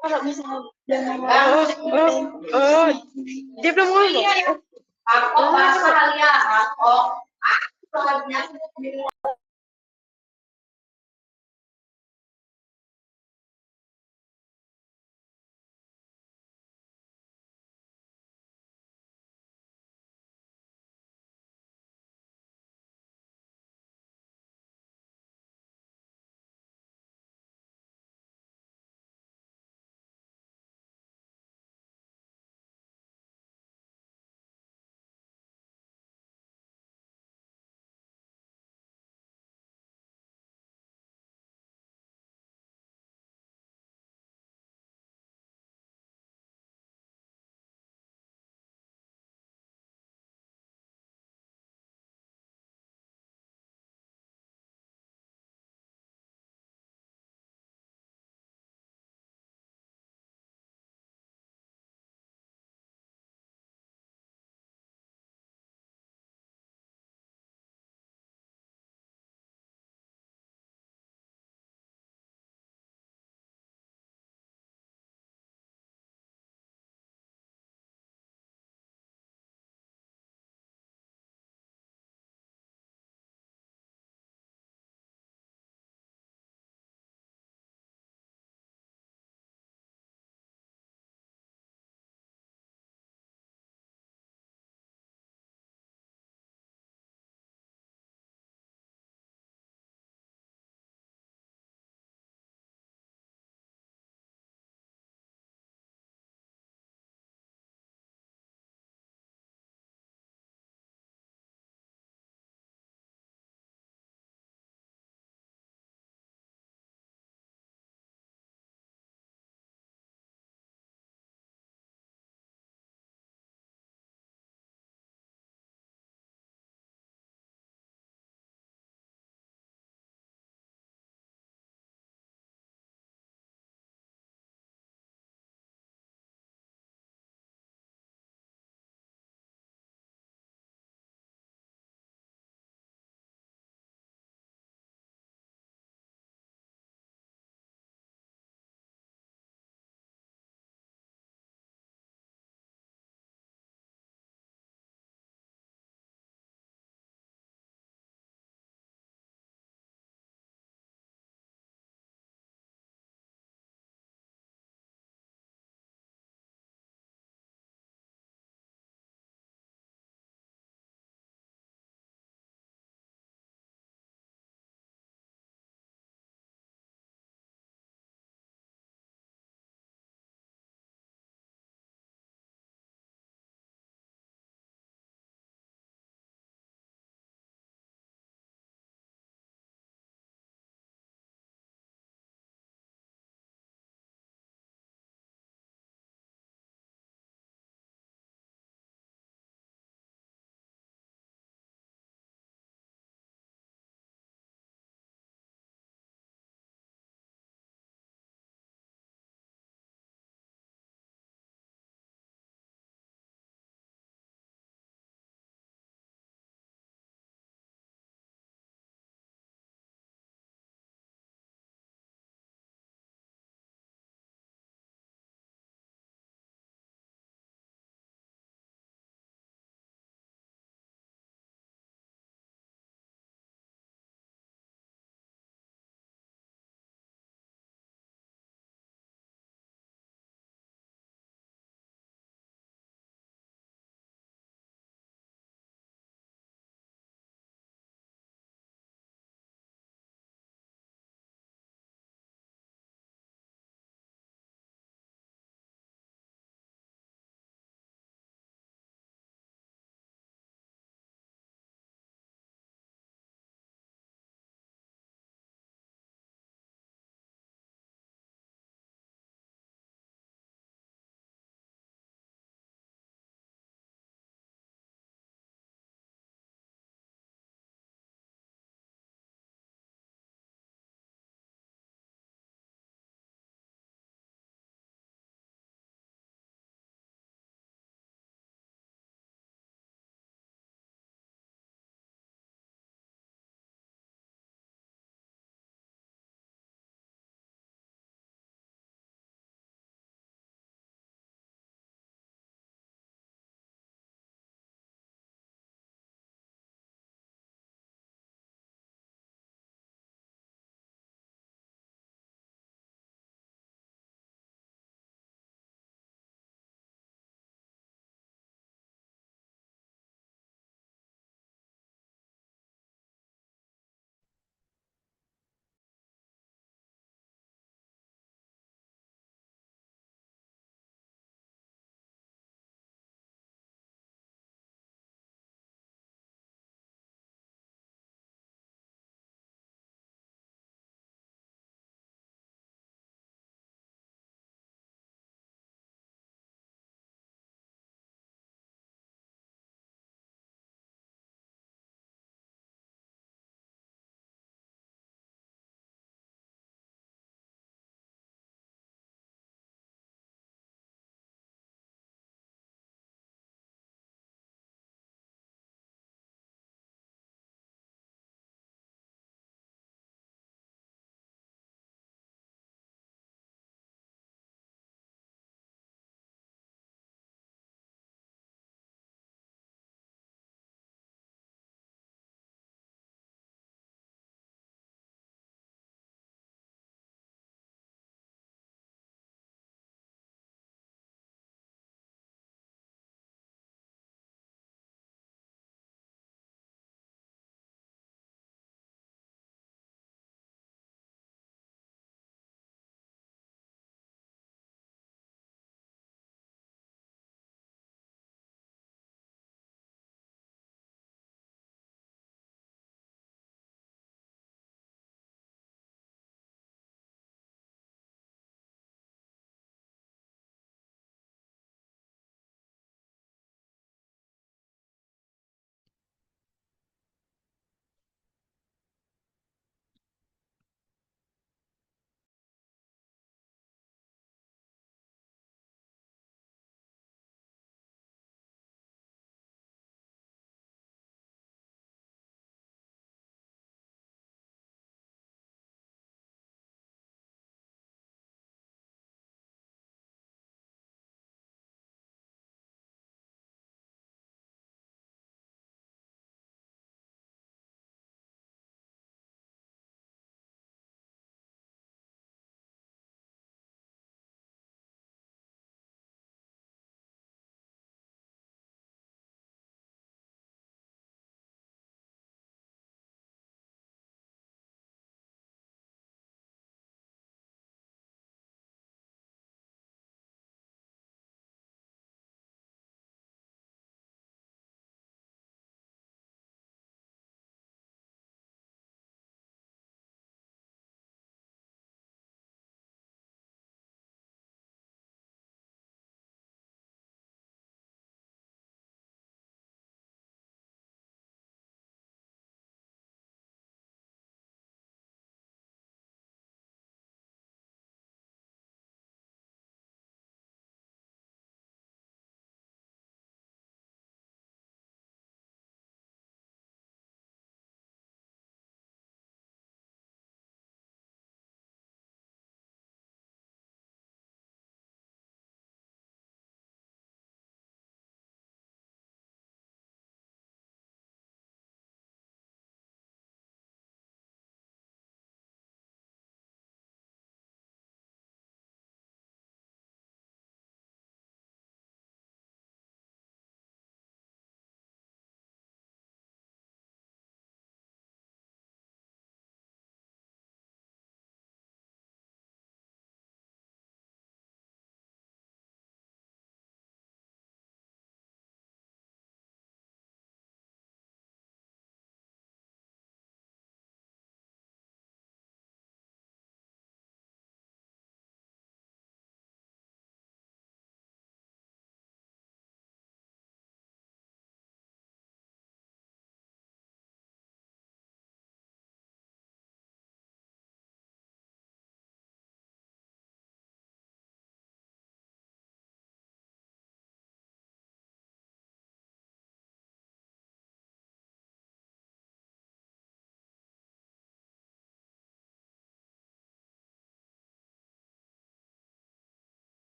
Kalau misalnya dia mau dia belum ngomong. Aku bahasa kalian, aku.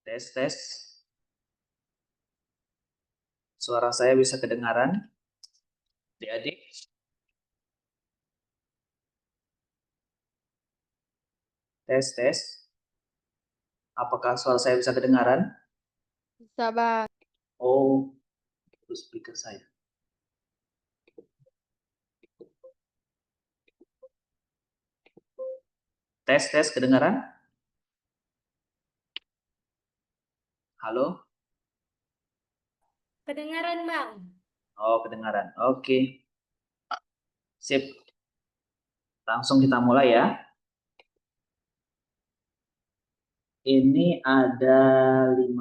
Tes, tes. Suara saya bisa kedengaran? Adik-adik? Tes, tes. Apakah suara saya bisa kedengaran? Bisa, Bang. Oh, itu speaker saya. Tes, tes, kedengaran? Halo? Kedengaran, Bang. Oh, kedengaran. Oke. Sip. Langsung kita mulai ya. Ini ada 15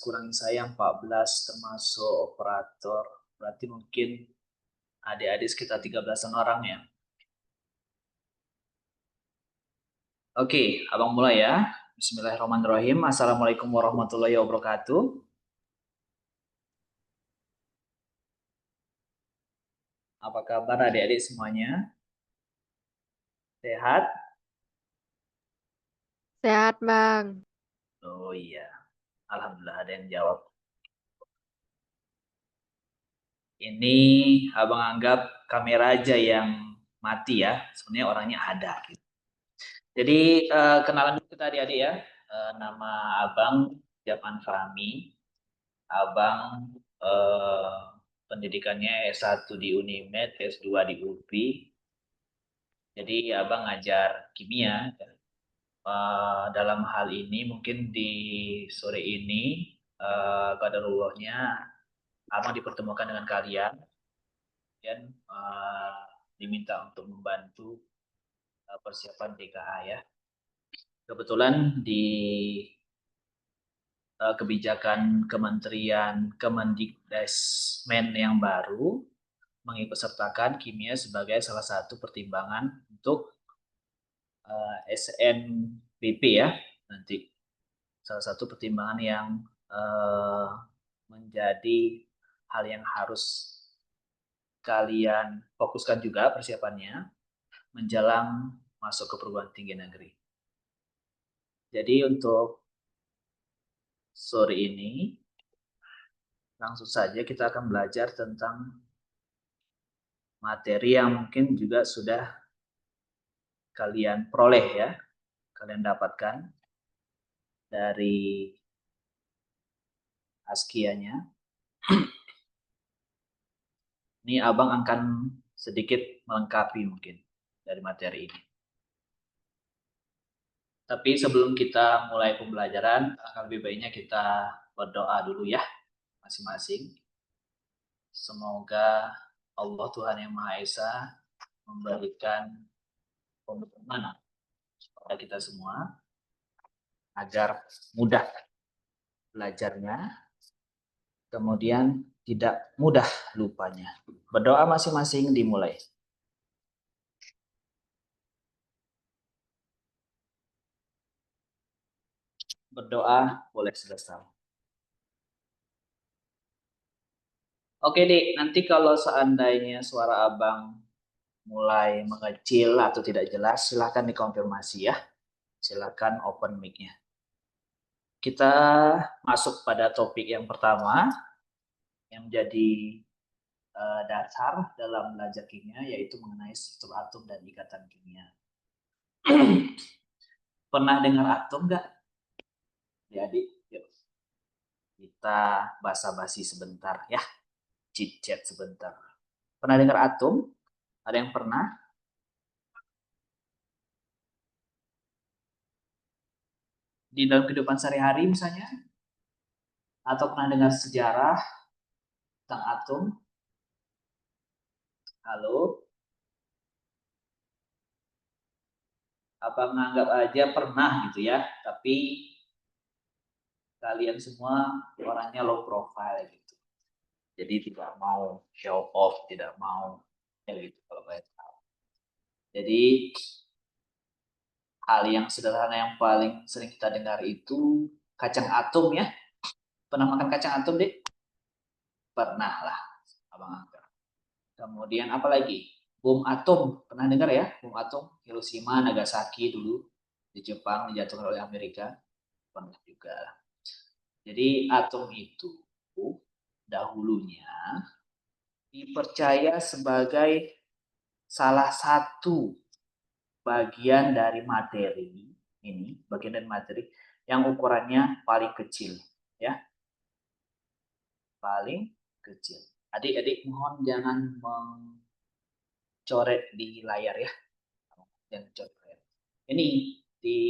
kurang saya 14 termasuk operator. Berarti mungkin adik-adik sekitar 13-an orang ya. Oke, abang mulai ya. Bismillahirrahmanirrahim. Assalamualaikum warahmatullahi wabarakatuh. Apa kabar adik-adik semuanya? Sehat? Sehat, Bang. Oh iya, alhamdulillah ada yang jawab. Ini abang anggap kamera aja yang mati ya. Sebenarnya orangnya ada. Gitu. Jadi kenalan dulu kita adik-adik ya. Nama abang Japan Fahmi. Abang pendidikannya S1 di Unimed, S2 di UPI. Jadi abang ngajar kimia. Dalam hal ini mungkin di sore ini qadarullahnya abang dipertemukan dengan kalian dan diminta untuk membantu persiapan TKA ya. Kebetulan di kebijakan Kementerian Kemendikbudrismen yang baru mengikutsertakan kimia sebagai salah satu pertimbangan untuk SNBP ya nanti salah satu pertimbangan yang menjadi hal yang harus kalian fokuskan juga persiapannya menjelang masuk ke perguruan tinggi negeri. Jadi untuk sore ini langsung saja kita akan belajar tentang materi yang mungkin juga sudah kalian peroleh ya, kalian dapatkan dari Askianya. Ini abang akan sedikit melengkapi mungkin dari materi ini. Tapi sebelum kita mulai pembelajaran, lebih baiknya kita berdoa dulu ya, masing-masing. Semoga Allah Tuhan Yang Maha Esa memberikan pemahaman kepada kita semua agar mudah belajarnya, kemudian tidak mudah lupanya. Berdoa masing-masing dimulai. Berdoa boleh selesai. Oke Dik, nanti kalau seandainya suara abang mulai mengecil atau tidak jelas, silahkan dikonfirmasi ya. Silahkan open mic-nya. Kita masuk pada topik yang pertama, yang menjadi dasar dalam belajar kimia, yaitu mengenai struktur atom dan ikatan kimia. Pernah dengar atom nggak? Jadi, yuk. Kita basa-basi sebentar ya. Chit-chat sebentar. Pernah dengar atom? Ada yang pernah? Di dalam kehidupan sehari-hari misalnya? Atau pernah dengar sejarah tentang atom? Halo? Apa menganggap aja pernah gitu ya, tapi kalian semua orangnya low profile gitu. Jadi tidak mau show off, tidak mau ya gitu kalau kalian tahu. Jadi hal yang sederhana yang paling sering kita dengar itu kacang atom ya. Pernah makan kacang atom, Dek? Pernah lah, abang anggap. Kemudian apa lagi? Bom atom, pernah dengar ya? Bom atom Hiroshima, Nagasaki dulu di Jepang dijatuhkan oleh Amerika. Pernah juga. Jadi atom itu dahulunya dipercaya sebagai salah satu bagian dari materi ini, bagian dari materi yang ukurannya paling kecil, ya, paling kecil. Adik-adik mohon jangan mencoret di layar ya, jangan coret layar. Ini di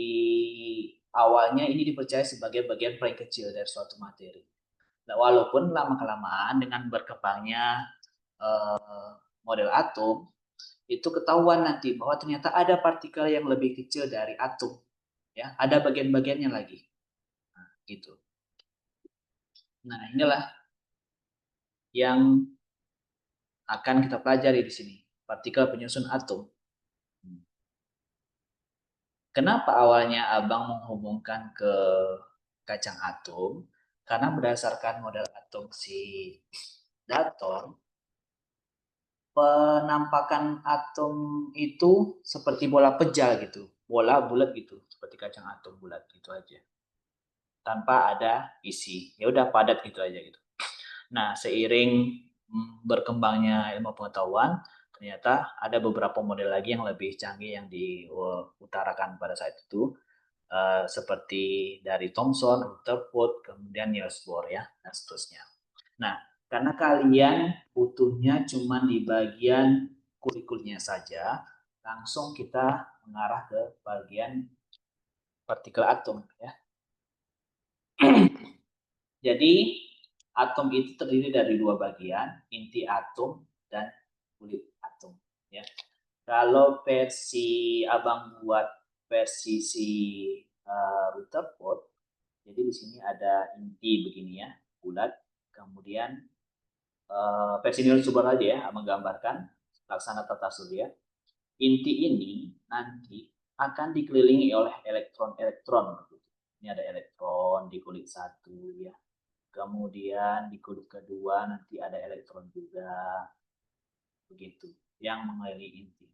awalnya ini dipercaya sebagai bagian paling kecil dari suatu materi. Nah, walaupun lama-kelamaan dengan berkembangnya model atom, itu ketahuan nanti bahwa ternyata ada partikel yang lebih kecil dari atom, ya, ada bagian-bagiannya lagi, nah, gitu. Nah, inilah yang akan kita pelajari di sini, partikel penyusun atom. Kenapa awalnya abang menghubungkan ke kacang atom? Karena berdasarkan model atom si Dalton, penampakan atom itu seperti bola pejal gitu, bola bulat gitu, seperti kacang atom bulat gitu aja, tanpa ada isi. Ya udah padat gitu aja gitu. Nah, seiring berkembangnya ilmu pengetahuan, ternyata ada beberapa model lagi yang lebih canggih yang diutarakan pada saat itu, seperti dari Thomson, Rutherford, kemudian Niels Bohr ya, dan seterusnya. Nah, karena kalian butuhnya cuma di bagian kurikulnya saja, langsung kita mengarah ke bagian partikel atom ya. Jadi atom itu terdiri dari dua bagian, inti atom dan kulit atom ya. Kalau versi abang buat versi si Rutherford, jadi di sini ada inti begini ya, bulat, kemudian versi Niels Bohr aja ya, menggambarkan laksana tata surya. Inti ini nanti akan dikelilingi oleh elektron-elektron. Ini ada elektron di kulit satu ya. Kemudian di kulit kedua nanti ada elektron juga. Begitu yang mengelilingi inti.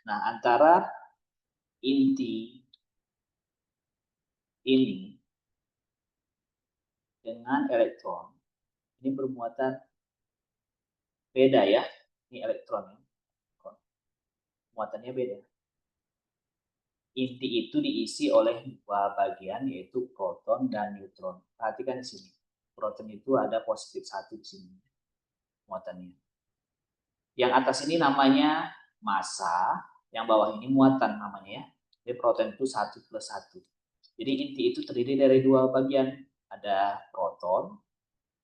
Nah, antara inti ini dengan elektron ini bermuatan beda ya. Ini elektron ya. Muatannya beda. Inti itu diisi oleh dua bagian yaitu proton dan neutron. Perhatikan di sini. Proton itu ada positif satu di sini muatannya. Yang atas ini namanya massa, yang bawah ini muatan namanya ya. Jadi proton itu 1 plus 1. Jadi inti itu terdiri dari dua bagian. Ada proton,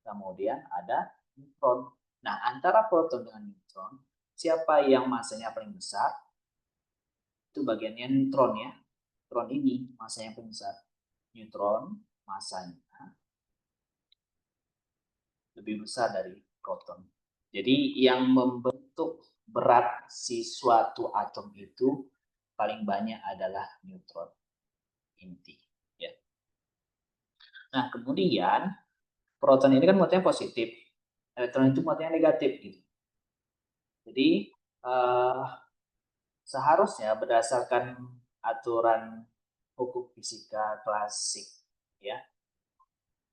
kemudian ada neutron. Nah, antara proton dengan neutron, siapa yang massanya paling besar? Itu bagiannya neutron ya. Neutron ini masanya paling besar. Neutron masanya lebih besar dari proton. Jadi yang membentuk berat si suatu atom itu paling banyak adalah neutron inti. Ya. Nah, kemudian proton ini kan muatannya positif, elektron itu muatannya negatif gitu. Jadi seharusnya berdasarkan aturan hukum fisika klasik ya,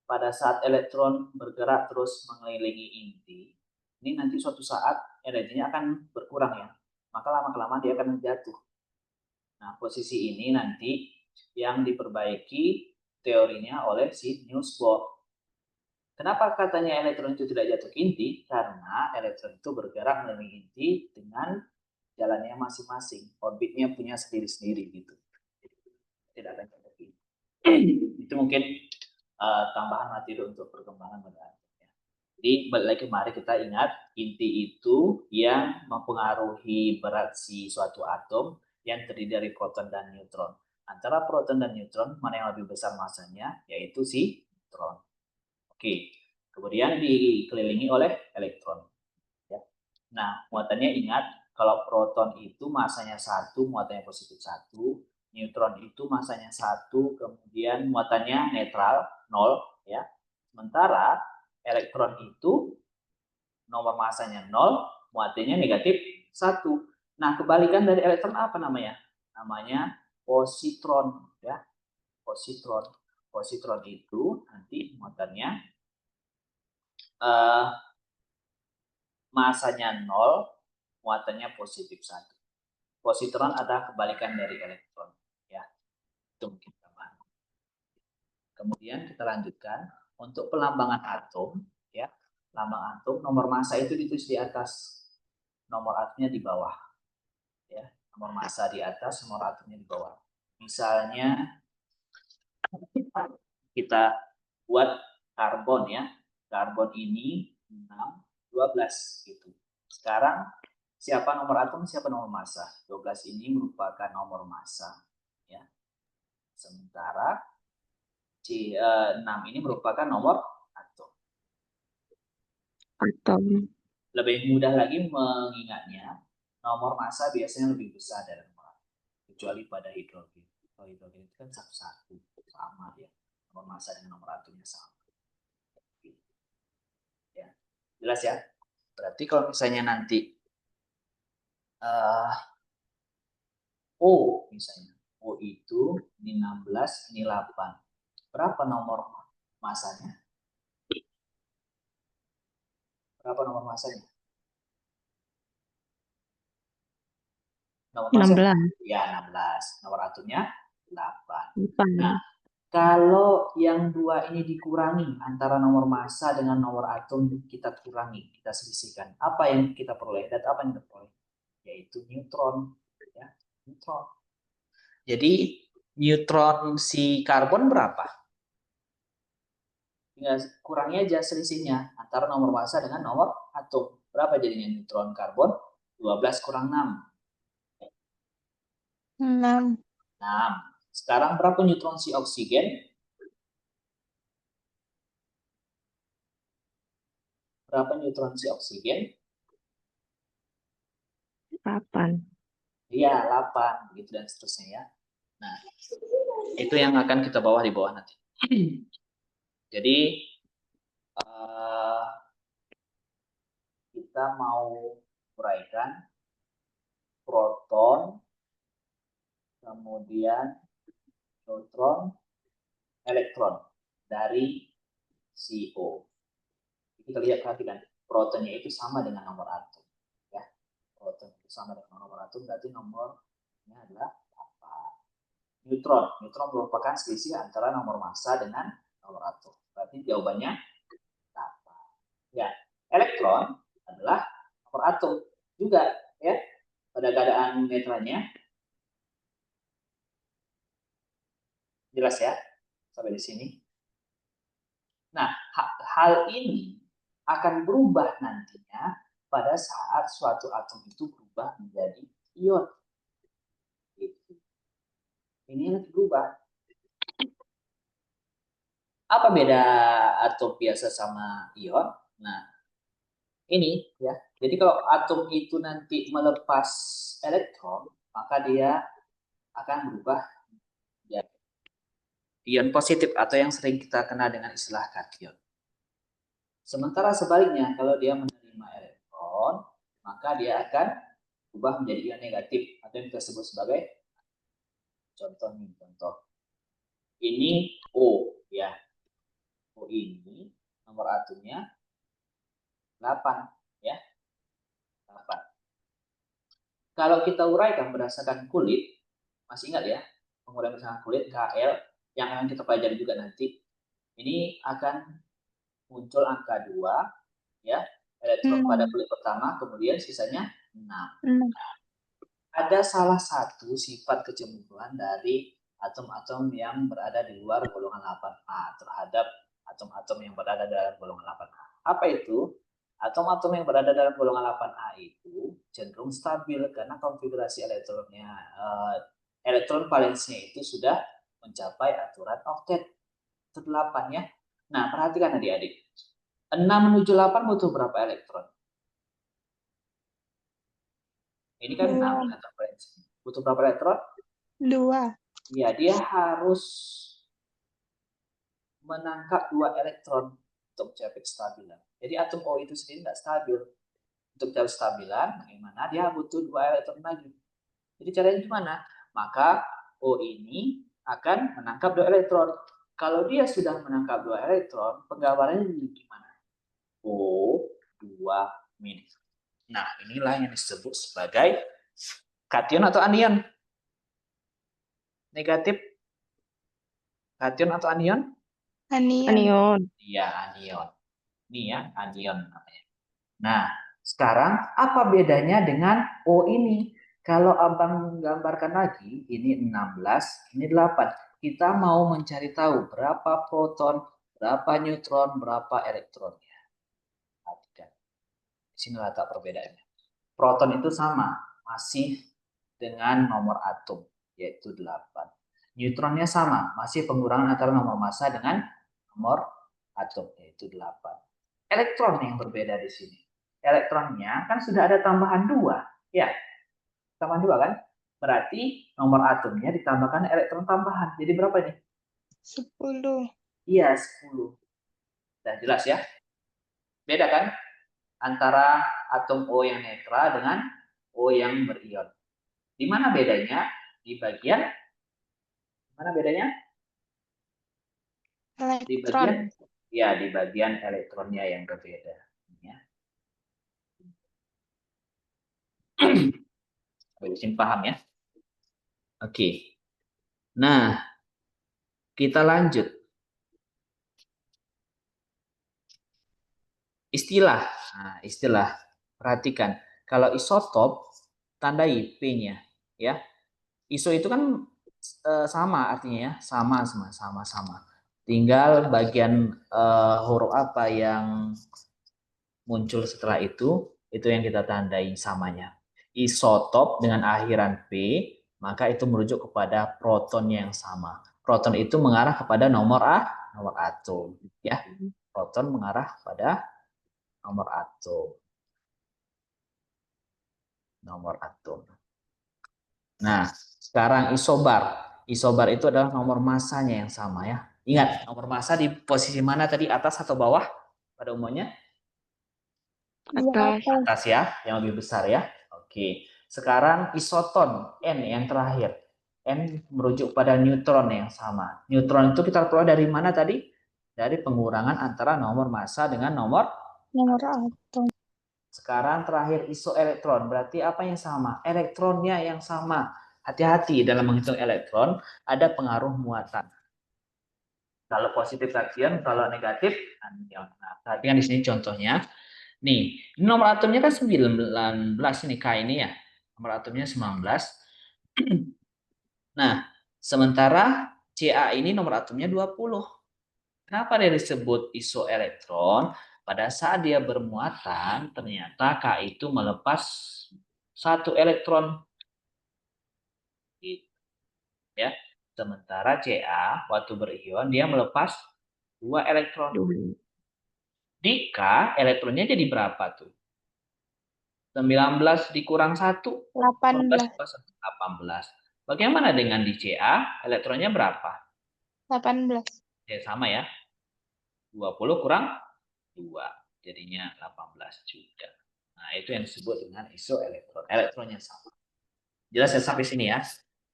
pada saat elektron bergerak terus mengelilingi inti, ini nanti suatu saat energinya akan berkurang ya, maka lama-kelamaan dia akan jatuh. Nah, posisi ini nanti yang diperbaiki teorinya oleh si Niels Bohr. Kenapa katanya elektron itu tidak jatuh ke inti? Karena elektron itu bergerak mengelilingi inti dengan jalannya masing-masing, orbitnya punya sendiri-sendiri gitu. Tidak akan jatuh ke inti. Itu mungkin tambahan materi untuk perkembangan pada atomnya. Jadi balik lagi mari kita ingat inti itu yang mempengaruhi berat si suatu atom yang terdiri dari proton dan neutron. Antara proton dan neutron mana yang lebih besar masanya yaitu si neutron. Oke, kemudian dikelilingi oleh elektron. Ya. Nah, muatannya ingat kalau proton itu masanya 1, muatannya positif 1. Neutron itu masanya 1, kemudian muatannya netral 0 ya. Sementara elektron itu nomor masanya 0, muatannya negatif 1. Nah, kebalikan dari elektron apa namanya? Namanya positron ya. Positron. Positron itu nanti muatannya masanya 0, muatannya positif 1. Positron adalah kebalikan dari elektron. Ya, itu mungkin tambahan. Kemudian kita lanjutkan untuk pelambangan atom. Ya, lambang atom, nomor massa itu ditulis di atas, nomor atomnya di bawah. Ya, nomor massa di atas, nomor atomnya di bawah. Misalnya kita buat karbon ya. Karbon ini 6, 12 gitu. Sekarang siapa nomor atom, siapa nomor massa? 12 ini merupakan nomor massa ya. Sementara 6 ini merupakan nomor atom. Lebih mudah lagi mengingatnya, nomor massa biasanya lebih besar dari nomor atom. Kecuali pada hidrogen. Kalau hidrogen itu kan satu-satu sama ya. Nomor massa dengan nomor atomnya sama. Ya. Jelas ya? Berarti kalau misalnya nanti O misalnya, O itu ini 16, ini 8. Berapa nomor masanya? Berapa nomor masanya? Nomor masanya? 16. Ya, 16. Nomor atomnya 8. 8. Nah, kalau yang dua ini dikurangi antara nomor massa dengan nomor atom, kita kurangi, kita selisihkan. Apa yang kita peroleh? Dan apa yang kita peroleh? Yaitu neutron. Ya, neutron. Jadi, neutron si karbon berapa? Tinggal kurangi aja selisihnya antara nomor massa dengan nomor atom. Berapa jadinya neutron karbon? 12 kurang 6. 6. 6. Sekarang berapa neutron si oksigen? Berapa neutron si oksigen? 8. Iya, 8. Begitu dan seterusnya ya. Nah, itu yang akan kita bawa di bawah nanti. Jadi, kita mau uraikan proton, kemudian neutron, elektron dari CO. Kita lihat, perhatikan, protonnya itu sama dengan nomor atom. Ya, proton itu sama dengan nomor atom, berarti nomornya adalah 8. Neutron merupakan selisih antara nomor massa dengan nomor atom. Berarti jawabannya 8. Ya, elektron adalah nomor atom juga ya pada keadaan netralnya. Jelas ya sampai di sini. Nah, hal ini akan berubah nantinya pada saat suatu atom itu berubah menjadi ion. Gitu. Ini yang berubah. Apa beda atom biasa sama ion? Nah, ini ya. Jadi kalau atom itu nanti melepas elektron, maka dia akan berubah menjadi ion positif atau yang sering kita kenal dengan istilah kation. Sementara sebaliknya, kalau dia menerima elektron, maka dia akan berubah menjadi ion negatif atau yang kita sebut sebagai contoh. Ini O ya. O ini nomor atomnya 8 ya. 8. Kalau kita uraikan berdasarkan kulit, masih ingat ya, penguraian berdasarkan kulit Kl yang akan kita pelajari juga nanti. Ini akan muncul angka 2 ya, elektron pada kulit pertama, kemudian sisanya 6. Ada salah satu sifat kecemburuan dari atom-atom yang berada di luar golongan 8A terhadap atom-atom yang berada dalam golongan 8A. Apa itu? Atom-atom yang berada dalam golongan 8A itu cenderung stabil karena konfigurasi elektronnya, elektron valensinya itu sudah mencapai aturan oktet ke-8 ya. Nah, perhatikan adik-adik. 6 menuju 8 butuh berapa elektron? Ini kan 6 atom valensi. Butuh berapa elektron? 2. Ya, dia harus menangkap 2 elektron untuk mencapai kestabilan. Jadi atom O itu sendiri nggak stabil. Untuk mencapai kestabilan, bagaimana? Dia butuh 2 elektron lagi. Jadi caranya gimana? Maka O ini akan menangkap 2 elektron. Kalau dia sudah menangkap 2 elektron, penggambarannya gimana? O2 minus. Nah, inilah yang disebut sebagai kation atau anion. Negatif. Kation atau anion? Anion. Anion. Iya, anion. Ini ya, anion namanya. Nah, sekarang apa bedanya dengan O ini? Kalau abang gambarkan lagi, ini 16, ini 8. Kita mau mencari tahu berapa proton, berapa neutron, berapa elektronnya. Perhatikan. Di sini letak perbedaannya. Proton itu sama, masih dengan nomor atom, yaitu 8. Neutronnya sama, masih pengurangan antara nomor massa dengan nomor atom, yaitu 8. Elektron yang berbeda di sini. Elektronnya kan sudah ada tambahan 2, ya. Tambahan 2 kan? Berarti nomor atomnya ditambahkan elektron tambahan. Jadi berapa ini? 10. Iya, 10. Sudah jelas ya? Beda kan? Antara atom O yang netral dengan O yang berion. Di mana bedanya? Di bagian mana bedanya? Di bagian Elektron. ya, di bagian elektronnya yang berbeda. Ya. Bisa paham ya? Oke. Nah, kita lanjut. Istilah. Nah, istilah. Perhatikan. Kalau isotop, tandai P-nya. Ya. Iso itu kan sama artinya ya. Sama. Tinggal bagian huruf apa yang muncul setelah itu yang kita tandai samanya. Isotop dengan akhiran P, maka itu merujuk kepada protonnya yang sama. Proton itu mengarah kepada nomor atom, ya. Proton mengarah pada nomor atom. Nah, sekarang isobar. Isobar itu adalah nomor massanya yang sama ya. Ingat, nomor massa di posisi mana tadi, atas atau bawah pada umumnya? Atas. Atas ya, yang lebih besar ya. Oke. Sekarang isoton N yang terakhir. N merujuk pada neutron yang sama. Neutron itu kita peroleh dari mana tadi? Dari pengurangan antara nomor massa dengan nomor atom. Sekarang terakhir isoelektron. Berarti apa yang sama? Elektronnya yang sama. Hati-hati dalam menghitung elektron, ada pengaruh muatan. Kalau positif kation, kalau negatif anion. Nah, perhatikan di sini contohnya. Nih, ini nomor atomnya kan 19 ini K ini ya. Nomor atomnya 19. Nah, sementara Ca ini nomor atomnya 20. Kenapa dia disebut isoelektron? Pada saat dia bermuatan, ternyata K itu melepas 1 elektron. Ya. Sementara Ca waktu berion dia melepas 2 elektron. Di K elektronnya jadi berapa tuh? 19 dikurang 1. 18. 18. Bagaimana dengan di Ca? Elektronnya berapa? 18. Ya, sama ya. 20 kurang 2. Jadinya 18 juga. Nah, itu yang disebut dengan isoelektron. Elektronnya sama. Jelas ya sampai sini ya.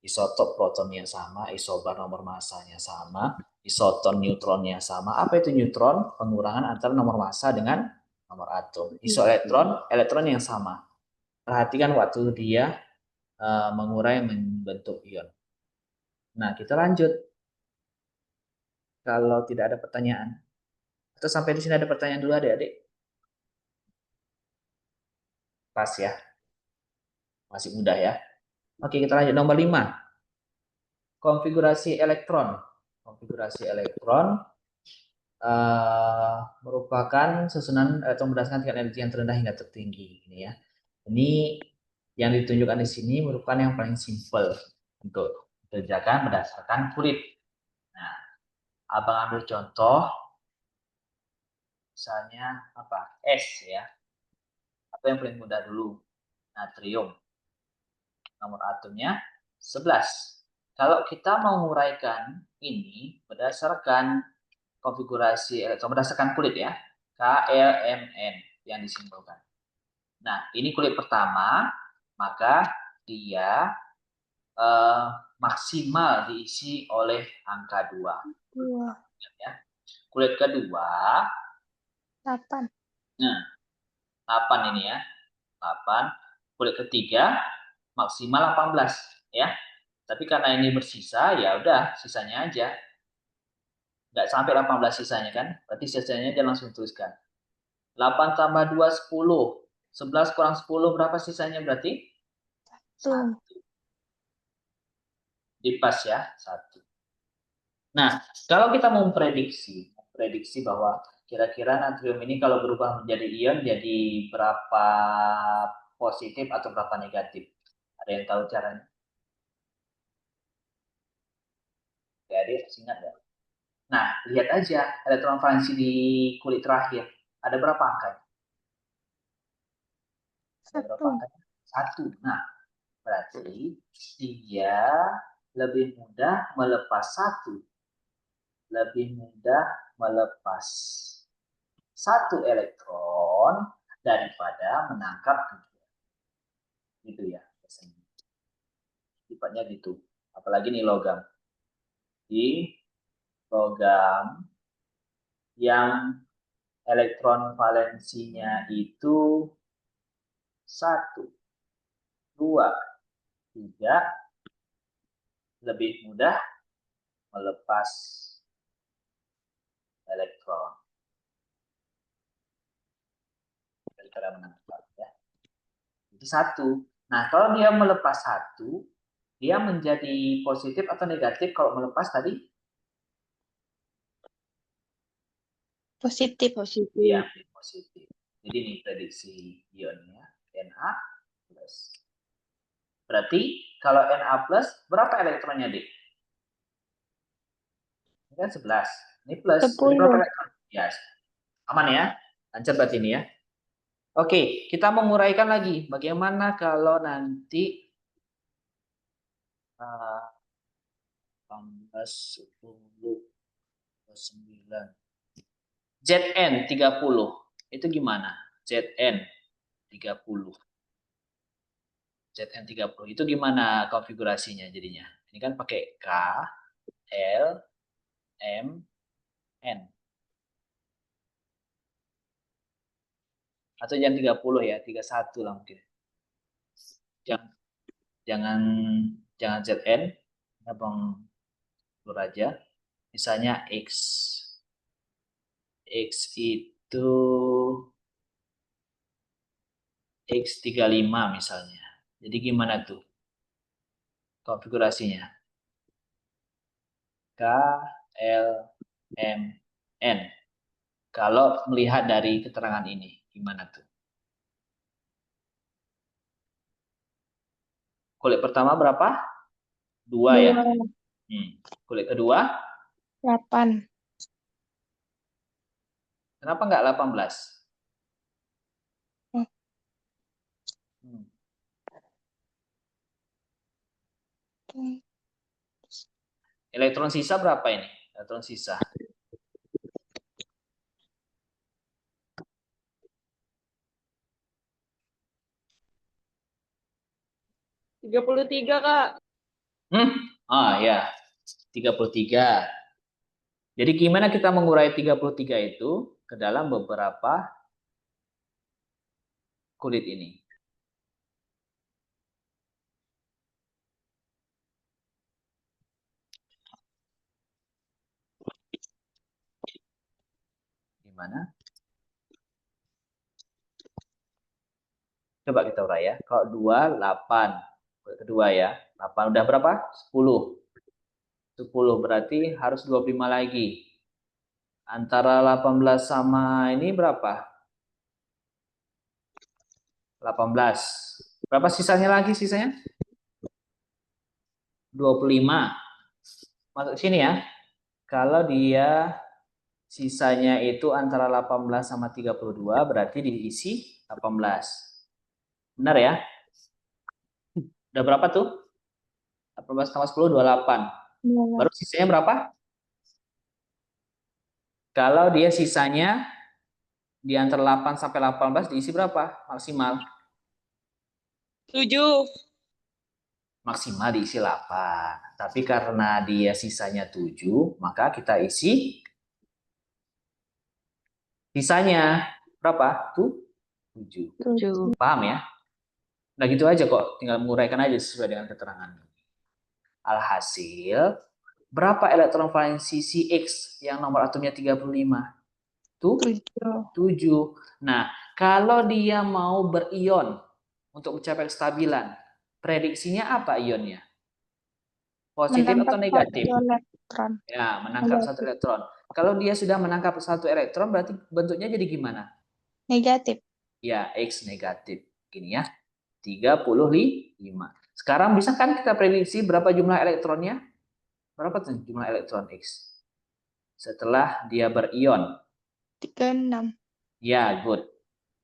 Isotop protonnya sama, isobar nomor massanya sama, isoton neutronnya sama. Apa itu neutron? Pengurangan antara nomor massa dengan nomor atom. Isoelektron, elektron yang sama. Perhatikan waktu dia mengurai membentuk ion. Nah, kita lanjut. Kalau tidak ada pertanyaan. Atau sampai di sini ada pertanyaan dulu adik-adik? Pas ya. Masih mudah ya. Oke, kita lanjut nomor 5. Konfigurasi elektron. Konfigurasi elektron merupakan susunan elektron berdasarkan tingkat energi yang terendah hingga tertinggi. Ini ya. Ini yang ditunjukkan di sini merupakan yang paling simpel untuk dikerjakan berdasarkan kulit. Nah, abang ambil contoh, misalnya apa? S ya. Atau yang paling mudah dulu, natrium. Nomor atomnya 11. Kalau kita mau menguraikan ini berdasarkan konfigurasi elektron, berdasarkan kulit ya, KLMN yang disimbolkan. Nah, ini kulit pertama, maka dia maksimal diisi oleh angka 2. 2. Ya. Kulit kedua, 8. nah 8 ini ya, 8. Kulit ketiga maksimal 18 ya. Tapi karena ini bersisa, ya udah sisanya aja. Nggak sampai 18 sisanya kan, berarti sisanya aja langsung tuliskan. 8 tambah 2, 10. 11 kurang 10 berapa sisanya berarti? 1. Dipas ya, 1. Nah, kalau kita mau memprediksi bahwa kira-kira natrium ini kalau berubah menjadi ion jadi berapa positif atau berapa negatif? Ada yang tahu caranya? Jadi ingat ya. Nah, lihat aja elektron valensi di kulit terakhir. Ada berapa angkanya? Ada berapa 1. angkanya? 1. Nah, berarti dia lebih mudah melepas 1. Lebih mudah melepas 1 elektron daripada menangkap 2. Gitu ya, biasanya. Sifatnya gitu. Apalagi nih logam. Di logam yang elektron valensinya itu 1, 2, 3, lebih mudah melepas elektron daripada menangkap ya. Itu 1. Nah, kalau dia melepas 1, dia menjadi positif atau negatif kalau melepas tadi? Positif. Iya, positif. Jadi ini prediksi ionnya Na plus. Berarti kalau Na plus berapa elektronnya, Dik? Ini kan 11. Ini plus. Jadi berapa 10. elektron? Ya, aman ya. Lancar berarti ini ya. Oke, kita menguraikan lagi. Bagaimana kalau nanti 18, 10, 9. Zn 30. Itu gimana? Zn 30. Zn 30. Itu gimana konfigurasinya jadinya? Ini kan pakai K, L, M, N. Atau jangan 30 ya, 31 lah mungkin. Jangan Zn. Abang keluar aja. Misalnya X. X itu X35 misalnya. Jadi gimana tuh konfigurasinya? K, L, M, N. Kalau melihat dari keterangan ini, gimana tuh? Kulit pertama berapa? 2 ya? 2. Kulit kedua? 8. Kenapa nggak 18? Hmm. Elektron sisa berapa ini? Elektron sisa. Tiga 33, Kak. Ya. 33. Jadi gimana kita mengurai 33 itu ke dalam beberapa kulit ini? Gimana? Coba kita urai ya. Kalau 2, 8. Kulit kedua ya. 8 udah berapa? 10. 10 berarti harus 25 lagi. Antara 18 sama ini berapa? 18. Berapa sisanya lagi sisanya? 25. Masuk sini ya. Kalau dia sisanya itu antara 18 sama 32 berarti diisi 18. Benar ya? Udah berapa tuh? 18 tambah 10, 28. Baru sisanya berapa? Kalau dia sisanya di antara 8 sampai 18 diisi berapa? Maksimal. 7. maksimal diisi 8. Tapi karena dia sisanya 7, maka kita isi sisanya berapa? 7. 7. Paham ya? Nah gitu aja kok, tinggal menguraikan aja sesuai dengan keterangan. Alhasil, berapa elektron valensi CX yang nomor atomnya 35? Tuh, 7. Nah, kalau dia mau berion untuk mencapai kestabilan, prediksinya apa ionnya? Positif atau Menangkap negatif? 1 elektron. Ya, menangkap 1 Negatif. elektron. Kalau dia sudah menangkap 1 elektron, berarti bentuknya jadi gimana? Negatif. Ya, X negatif. Gini ya, 35. Sekarang bisa kan kita prediksi berapa jumlah elektronnya? Berapa tuh jumlah elektron X? Setelah dia berion. 36. Ya, good.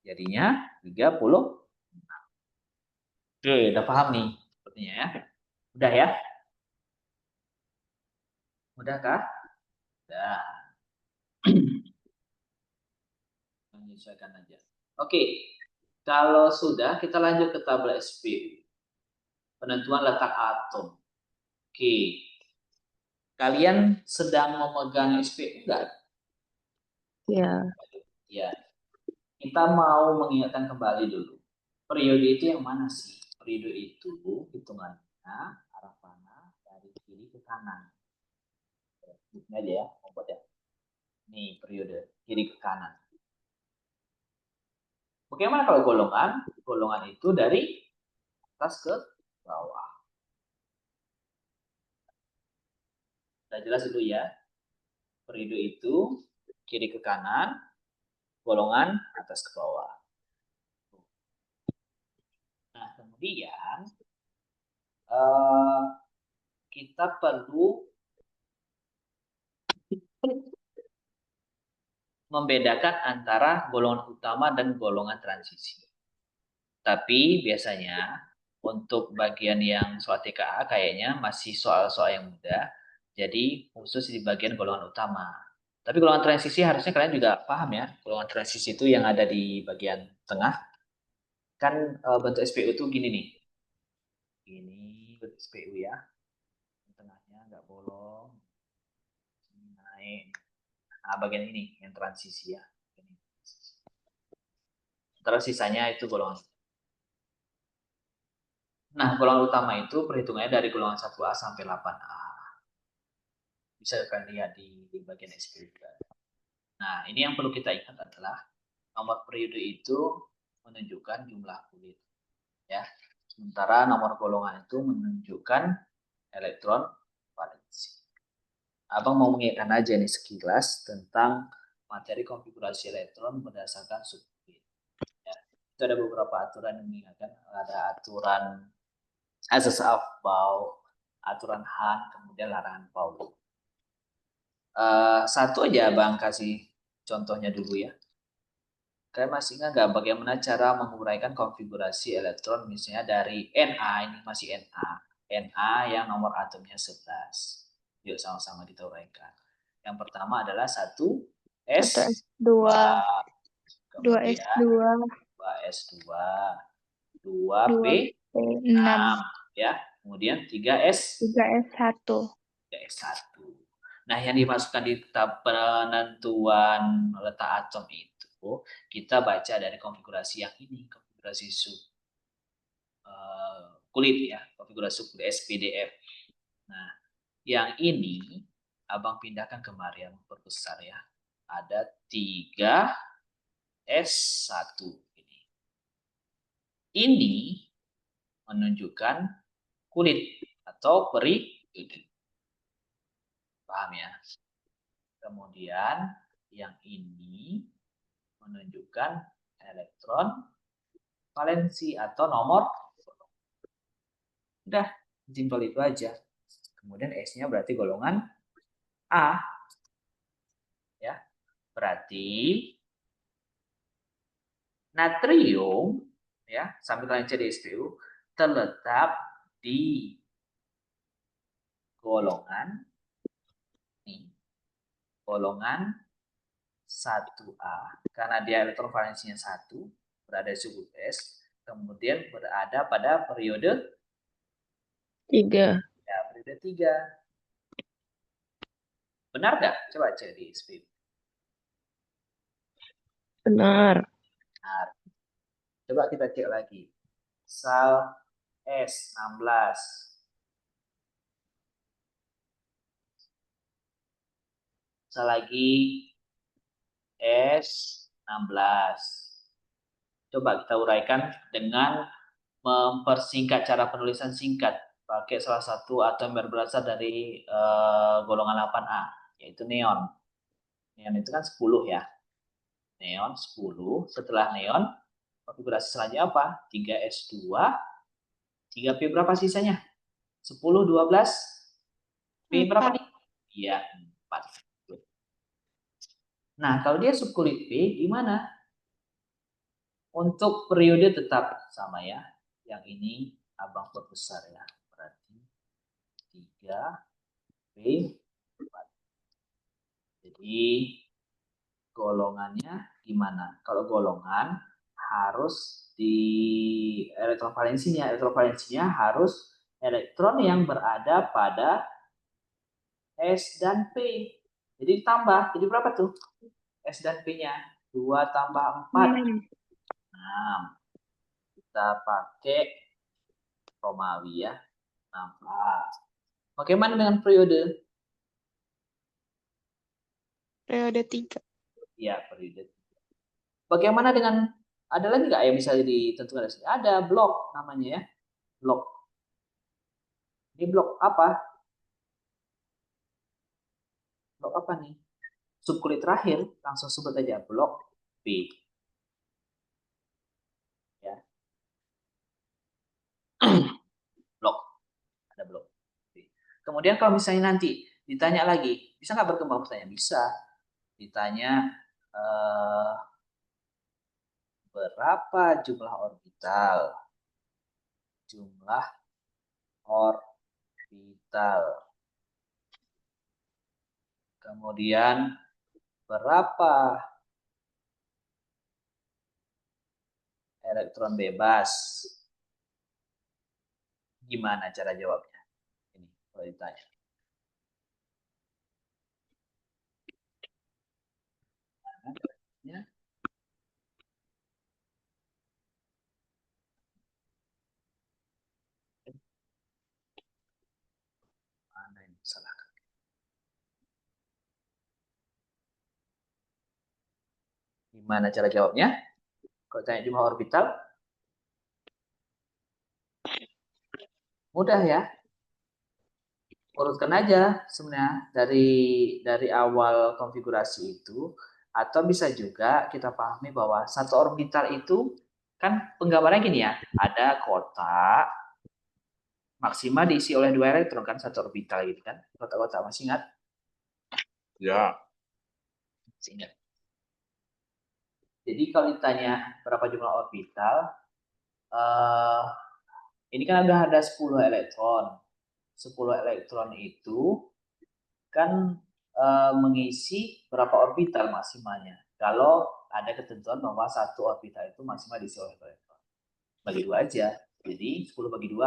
Jadinya 30. Oke, udah paham nih sepertinya ya. Udah ya? Udah kah? Udah. Menyesuaikan aja. Oke, kalau sudah kita lanjut ke tabel SPU. Penentuan letak atom. Oke. Kalian sedang memegang SPU enggak? Ya. Ya. Kita mau mengingatkan kembali dulu. Periode itu yang mana sih? Periode itu hitungannya arah panah dari kiri ke kanan. Ini aja ya, membuat ya. Nih periode kiri ke kanan. Bagaimana kalau golongan? Golongan itu dari atas ke bawah. Sudah jelas dulu ya. Periode itu kiri ke kanan, golongan atas ke bawah. Nah, kemudian kita perlu membedakan antara golongan utama dan golongan transisi. Tapi biasanya untuk bagian yang soal TKA kayaknya masih soal-soal yang mudah. Jadi khusus di bagian golongan utama. Tapi golongan transisi harusnya kalian juga paham ya. Golongan transisi itu yang ada di bagian tengah. Kan bentuk SPU itu gini nih. Ini bentuk SPU ya. Tengahnya nggak bolong. Ini naik. Nah, bagian ini yang transisi ya. Terus sisanya itu golongan. Nah, golongan utama itu perhitungannya dari golongan 1A sampai 8A. Bisa kalian lihat di bagian SPU. Nah, ini yang perlu kita ingat adalah nomor periode itu menunjukkan jumlah kulit. Ya. Sementara nomor golongan itu menunjukkan elektron valensi. Abang mau mengingatkan aja nih sekilas tentang materi konfigurasi elektron berdasarkan subunit. Ya. Itu ada beberapa aturan yang mengingatkan. Ada aturan asas Aufbau, aturan Hahn, kemudian larangan Pauli. Satu aja Bang kasih contohnya dulu ya. Kalian masih ingat nggak bagaimana cara menguraikan konfigurasi elektron misalnya dari Na, ini masih Na yang nomor atomnya 11. Yuk sama-sama kita uraikan. Yang pertama adalah 1S2, 2S2, 2S2, 2P6, 2P6, ya. Kemudian 3S1. 3S1. Nah, yang dimasukkan di penentuan letak atom itu kita baca dari konfigurasi yang ini, konfigurasi kulit ya, konfigurasi kulit SPDF. Nah, yang ini abang pindahkan kemari, yang berbesar ya. Ada 3S1 ini. Ini menunjukkan kulit atau periode. Paham ya? Kemudian yang ini menunjukkan elektron valensi atau nomor. Udah, simpel itu aja. Kemudian S-nya berarti golongan A. Ya. Berarti natrium ya, sambil kalian cari SPU terletak di golongan golongan 1A. Karena dia elektron valensinya 1, berada di suku S, kemudian berada pada periode 3. Ya, periode 3. Benar nggak? Coba cek di SPP. Benar. Benar. Coba kita cek lagi. Sal S 16. Sal lagi S 16. Coba kita uraikan dengan mempersingkat cara penulisan singkat. Pakai salah satu atom yang berasal dari golongan 8A, yaitu neon. Neon itu kan 10 ya. Neon 10. Setelah neon, konfigurasi selanjutnya apa? 3S2. 3P berapa sisanya? 10, 12. P berapa nih? Iya, 4. Nah, kalau dia subkulit P, gimana? Untuk periode tetap sama ya. Yang ini abang perbesar ya. Berarti 3 P 4. Jadi golongannya gimana? Kalau golongan harus di elektron valensinya. Elektron valensinya harus elektron yang berada pada S dan P. Jadi ditambah. Jadi berapa tuh? S dan P-nya. 2 tambah 4. 6. Kita pakai Romawi ya. 6A. Bagaimana dengan periode? Periode 3. Ya, periode. Bagaimana dengan, ada lagi nggak yang bisa ditentukan dari sini? Ada blok namanya ya. Blok. Ini blok apa? Blok apa nih? Subkulit terakhir, langsung sebut aja blok B. Ya. Blok. Ada blok B. Kemudian kalau misalnya nanti ditanya lagi, bisa nggak berkembang pertanyaan? Bisa. Ditanya berapa jumlah orbital? Jumlah orbital. Kemudian berapa elektron bebas? Gimana cara jawabnya? Ini kalau ditanya. Ya. Mana yang salah? Gimana cara jawabnya? Kalau tanya jumlah orbital, mudah ya. Urutkan aja sebenarnya dari awal konfigurasi itu, atau bisa juga kita pahami bahwa satu orbital itu kan penggambarannya gini ya, ada kotak maksimal diisi oleh 2 elektron kan, satu orbital gitu kan, kotak-kotak, masih ingat? Ya. Masih ingat. Jadi kalau ditanya berapa jumlah orbital, ini kan ada 10 elektron. 10 elektron itu kan mengisi berapa orbital maksimalnya. Kalau ada ketentuan bahwa satu orbital itu maksimal diisi oleh elektron. Bagi 2 aja. Jadi 10 bagi 2,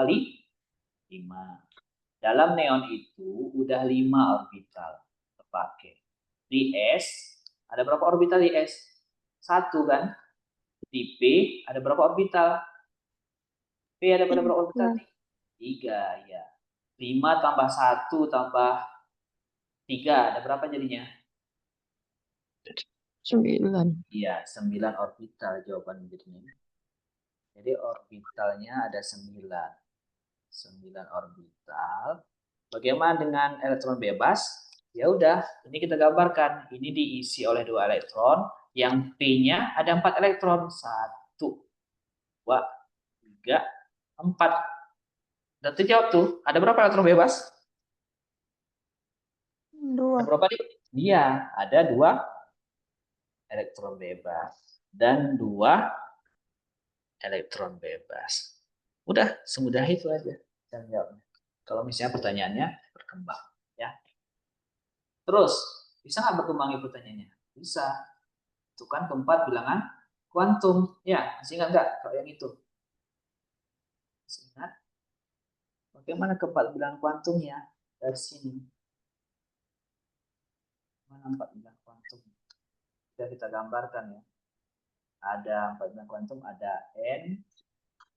5. Dalam neon itu udah 5 orbital terpakai. Di S, ada berapa orbital di S? 1 kan? Di P, ada berapa orbital? P ada berapa orbital? 3, ya. 5 tambah 1 tambah 3, ada berapa jadinya? 9. Iya, 9 orbital jawaban jadinya. Jadi orbitalnya ada 9. 9 orbital. Bagaimana dengan elektron bebas? Ya udah, ini kita gambarkan. Ini diisi oleh 2 elektron, yang P-nya ada 4 elektron. 1, 2, 3, 4. Dan terjawab tuh, ada berapa elektron bebas? 2. Ada berapa nih? Iya, ada 2 elektron bebas dan 2 elektron bebas. Udah, semudah itu aja dan jawabnya. Kalau misalnya pertanyaannya berkembang, ya. Terus, bisa nggak berkembang pertanyaannya? Bisa. Itu kan keempat bilangan kuantum. Ya, masih ingat nggak kalau yang itu? Masih ingat? Bagaimana keempat bilangan kuantumnya dari sini? Mana empat bilangan kuantum? Sudah kita gambarkan ya. Ada empat bilangan kuantum, ada N,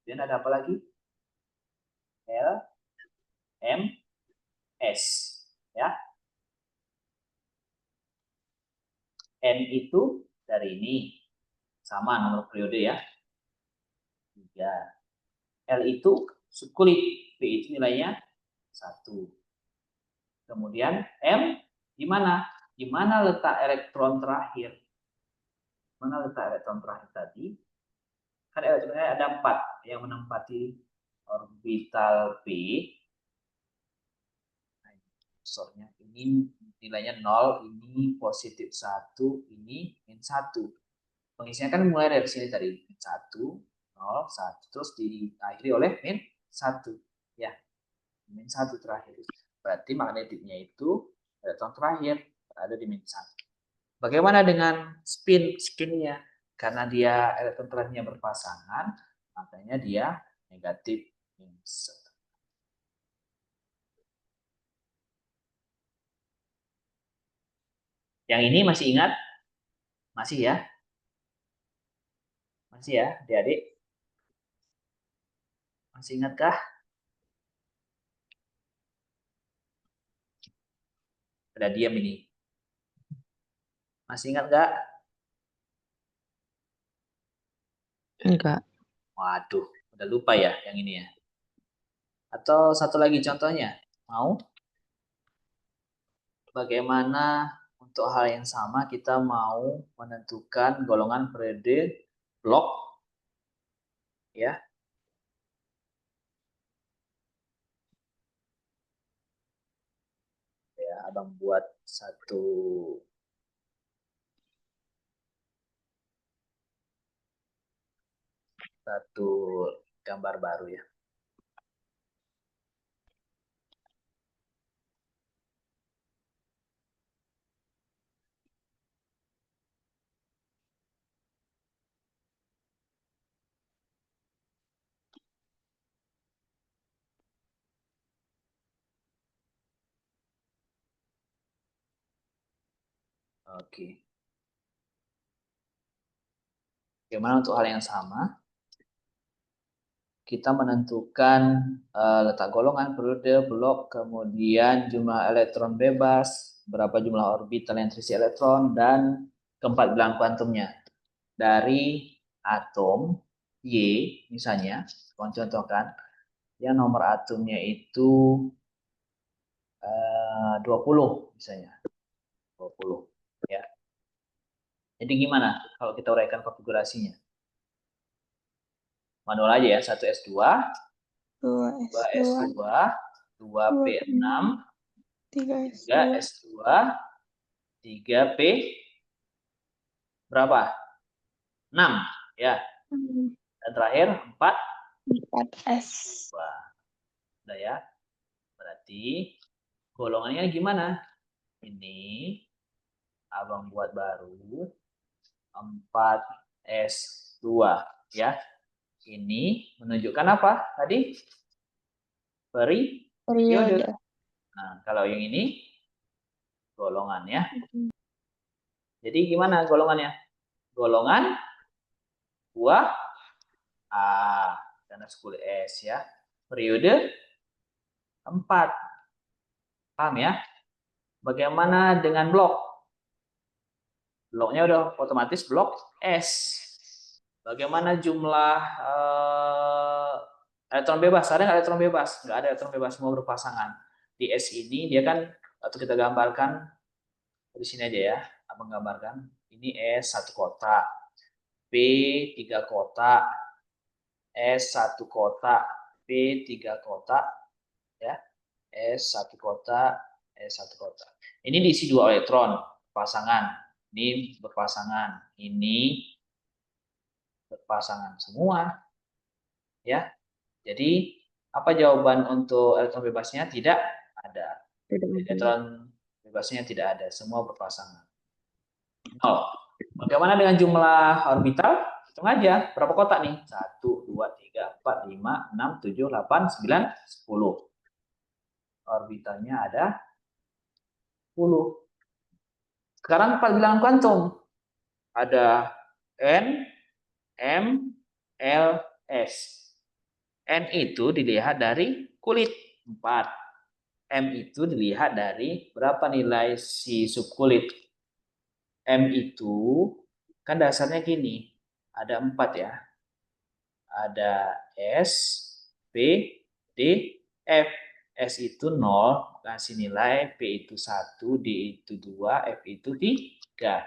dan ada apa lagi? L, M, S. Ya. N itu dari ini. Sama nomor periode ya. 3. L itu subkulit. P itu nilainya 1. Kemudian M di mana? Di mana letak elektron terakhir? Mana letak elektron terakhir tadi? Kan elektronnya ada 4 yang menempati orbital P. Nah, sornya ini nilainya 0, ini positif 1, ini min 1. Pengisinya kan mulai dari sini tadi, min 1, 0, 1, terus diakhiri oleh min 1. Ya, min 1 terakhir. Berarti magnetiknya itu elektron terakhir berada di min 1. Bagaimana dengan spinnya? Karena dia elektron terakhirnya berpasangan, makanya dia negatif min 1. Yang ini masih ingat? Masih ya? Masih ya, adik-adik? Masih ingatkah? Ada diam ini. Masih ingat nggak? Enggak. Waduh, udah lupa ya yang ini ya. Atau satu lagi contohnya, mau? Bagaimana untuk hal yang sama kita mau menentukan golongan periode blok, ya? Ya, abang buat satu gambar baru ya. Oke. Bagaimana untuk hal yang sama? Kita menentukan letak golongan, periode, blok, kemudian jumlah elektron bebas, berapa jumlah orbital yang terisi elektron, dan keempat bilangan kuantumnya. Dari atom Y, misalnya, contohkan, yang nomor atomnya itu 20, misalnya. 20, ya. Jadi gimana kalau kita uraikan konfigurasinya? Manual aja ya, 1s2, 2s2, 2p6, 3s2, 3p berapa? 6 ya. Dan terakhir 4S. Wah, udah ya. Berarti golongannya gimana? Ini abang buat baru 4s2 ya. Ini menunjukkan apa tadi? Periode. Nah, kalau yang ini golongannya. Jadi gimana golongannya? Golongan buah A karena 10S ya. Periode 4. Paham ya? Bagaimana dengan blok? Bloknya udah otomatis blok S. Bagaimana jumlah elektron bebas? Ada nggak elektron bebas? Nggak ada elektron bebas, semua berpasangan. Di S ini dia kan, atau kita gambarkan di sini aja ya, abang gambarkan. Ini S 1 kotak, P 3 kotak, S 1 kotak, P 3 kotak, ya, S 1 kotak, S 1 kotak. Ini diisi 2 elektron, pasangan. Ini berpasangan, ini berpasangan semua, ya. Jadi apa jawaban untuk elektron bebasnya? Tidak ada. Elektron bebasnya tidak ada, semua berpasangan. 0. Bagaimana dengan jumlah orbital? Hitung aja, berapa kotak nih? 1, 2, 3, 4, 5, 6, 7, 8, 9, 10. orbitalnya ada 10. Sekarang bilangan kuantum. Ada N, M, L, S. N itu dilihat dari kulit 4. M itu dilihat dari berapa nilai si subkulit. M itu kan dasarnya gini. Ada 4 ya. Ada S, P, D, F. S itu 0, kasih nilai, P itu 1, D itu 2, F itu 3.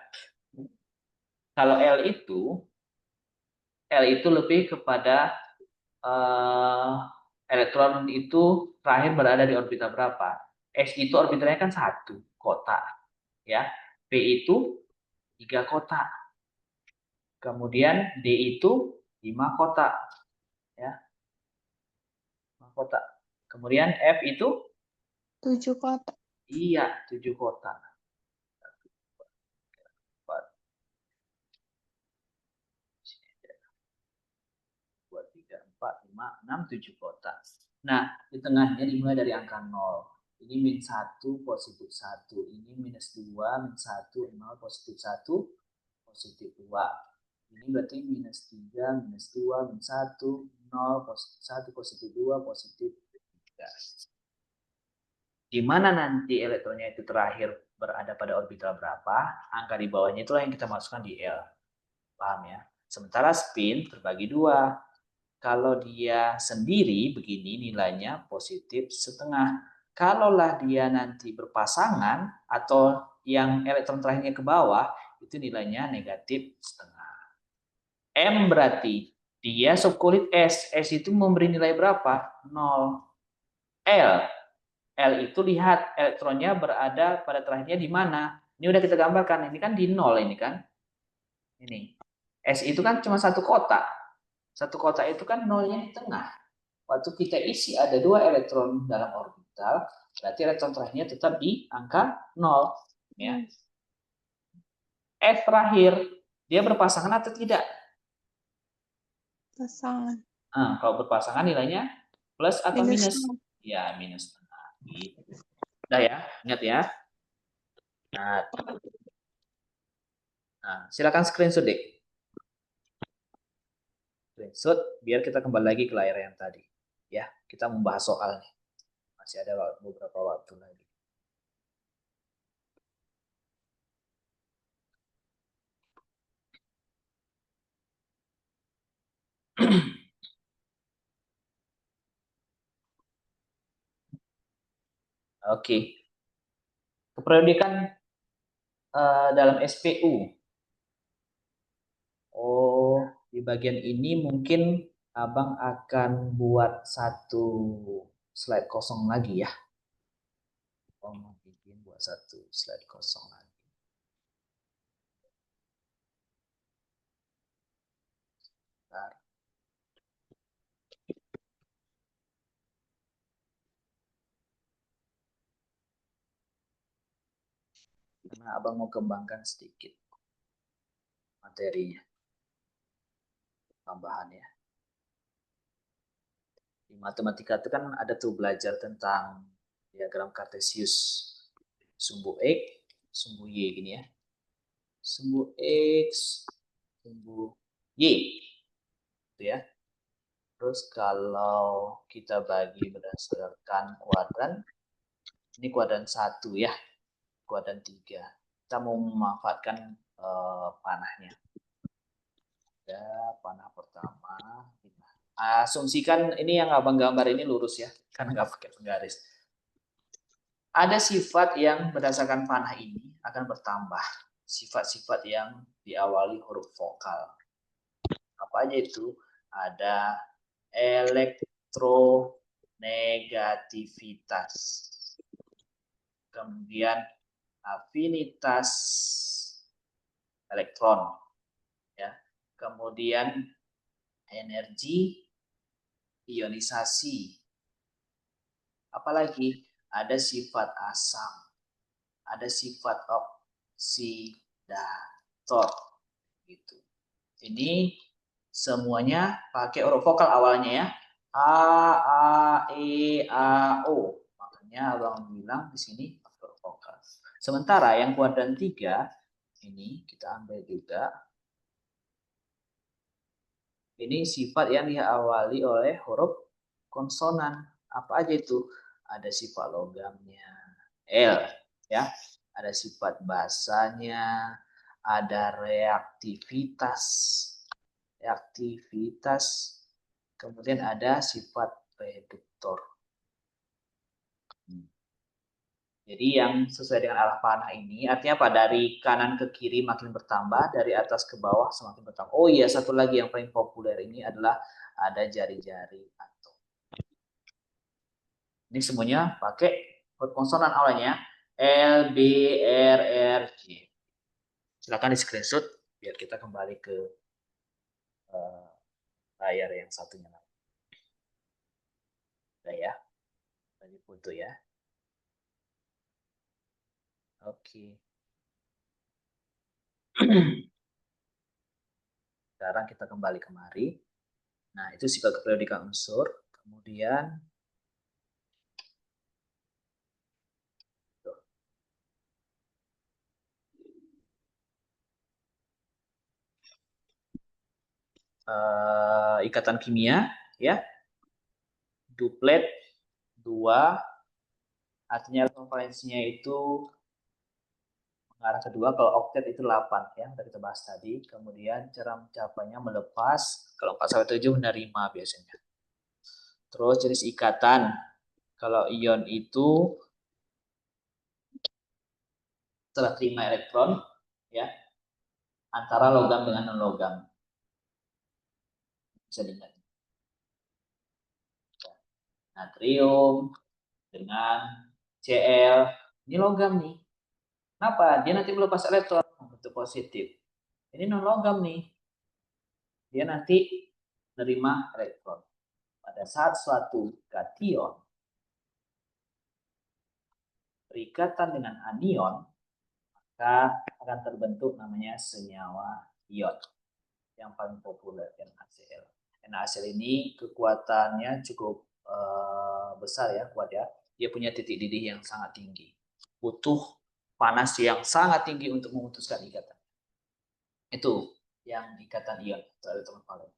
Kalau L itu lebih kepada elektron itu terakhir berada di orbital berapa. S itu orbitalnya kan 1 kotak, ya. P itu 3 kotak. Kemudian D itu 5 kotak, ya. 5 kotak. Kemudian F itu 7 kotak. iya 7 kotak. 2, 3, 4, 5, 6, 7 kotak. Nah, di tengahnya dimulai dari angka 0. Ini min 1, positif 1. Ini minus 2, min 1, 0, positif 1, positif 2. Ini berarti minus 3, minus 2, min 1, 0, positif 1, positif 2, positif 3. Di mana nanti elektronnya itu terakhir berada pada orbital berapa, angka di bawahnya itulah yang kita masukkan di L. Paham ya? Sementara spin terbagi 2. Kalau dia sendiri begini nilainya positif setengah. Kalaulah dia nanti berpasangan atau yang elektron terakhirnya ke bawah, itu nilainya negatif setengah. M berarti dia subkulit S. S itu memberi nilai berapa? 0. L itu lihat elektronnya berada pada terakhirnya di mana. Ini udah kita gambarkan. Ini kan di 0 ini kan. Ini. S itu kan cuma 1 kotak. 1 kotak itu kan nolnya di tengah. Waktu kita isi ada 2 elektron dalam orbital, berarti elektron terakhirnya tetap di angka 0. Ya. F terakhir, dia berpasangan atau tidak? Pasangan. Kalau berpasangan nilainya plus atau minus? Ya, minus setengah. Gitu. Udah ya, ingat ya. Nah, silakan screenshot deh. Screenshot biar kita kembali lagi ke layar yang tadi. Ya, kita membahas soal nih. Masih ada beberapa waktu lagi. Oke. Keperiodikan dalam SPU. Oh, di bagian ini mungkin Abang akan buat satu slide kosong lagi ya. Oh, bikin buat satu slide kosong lagi. Bentar. Karena Abang mau kembangkan sedikit materinya. Tambahannya. Di matematika itu kan ada tuh belajar tentang diagram Cartesius. Sumbu X, sumbu Y gini ya. Sumbu X, sumbu Y. Gitu ya. Terus kalau kita bagi berdasarkan kuadran, ini kuadran 1 ya, kuadran 3. Kita mau memanfaatkan panahnya. Ya, panah pertama. Asumsikan ini yang abang gambar ini lurus ya, karena nggak pakai penggaris. Ada sifat yang berdasarkan panah ini akan bertambah. Sifat-sifat yang diawali huruf vokal. Apa aja itu? Ada elektronegativitas. Kemudian afinitas elektron. Ya. Kemudian energi ionisasi. Apalagi ada sifat asam, ada sifat oksidator gitu. Ini semuanya pakai huruf vokal awalnya ya. A, E, A, O. Makanya Makanya abang bilang di sini faktor vokal. Sementara yang kuadran 3 ini kita ambil juga. Ini sifat yang diawali oleh huruf konsonan. Apa aja itu? Ada sifat logamnya L, ya. Ada sifat basanya, ada reaktivitas, kemudian ada sifat reduktor. Jadi yang sesuai dengan arah panah ini artinya apa? Dari kanan ke kiri makin bertambah, dari atas ke bawah semakin bertambah. Oh iya, satu lagi yang paling populer ini adalah ada jari-jari atom. Ini semuanya pakai huruf konsonan awalnya L, B, R, R, J. Silakan di screenshot biar kita kembali ke layar yang satunya lagi. Udah ya, bagi foto ya. Oke. Sekarang kita kembali kemari. Nah, itu sifat keperiodikan unsur. Kemudian ikatan kimia, ya. Duplet 2, artinya konvalensinya itu mengarah ke 2, kalau oktet itu 8 ya, udah kita bahas tadi. Kemudian cara mencapainya melepas, kalau 4-7 menerima biasanya. Terus jenis ikatan, kalau ion itu setelah terima elektron ya antara logam dengan non logam. Bisa dilihat. Natrium dengan Cl, ini logam nih. Kenapa? Dia nanti melepas elektron bentuk positif. Ini non logam nih. Dia nanti menerima elektron. Pada saat suatu kation berikatan dengan anion, maka akan terbentuk namanya senyawa ion. Yang paling populer NaCl. NaCl ini kekuatannya cukup besar ya, kuat ya. Dia punya titik didih yang sangat tinggi. Butuh panas yang sangat tinggi untuk memutuskan ikatan. Itu yang ikatan ion atau elektron valen.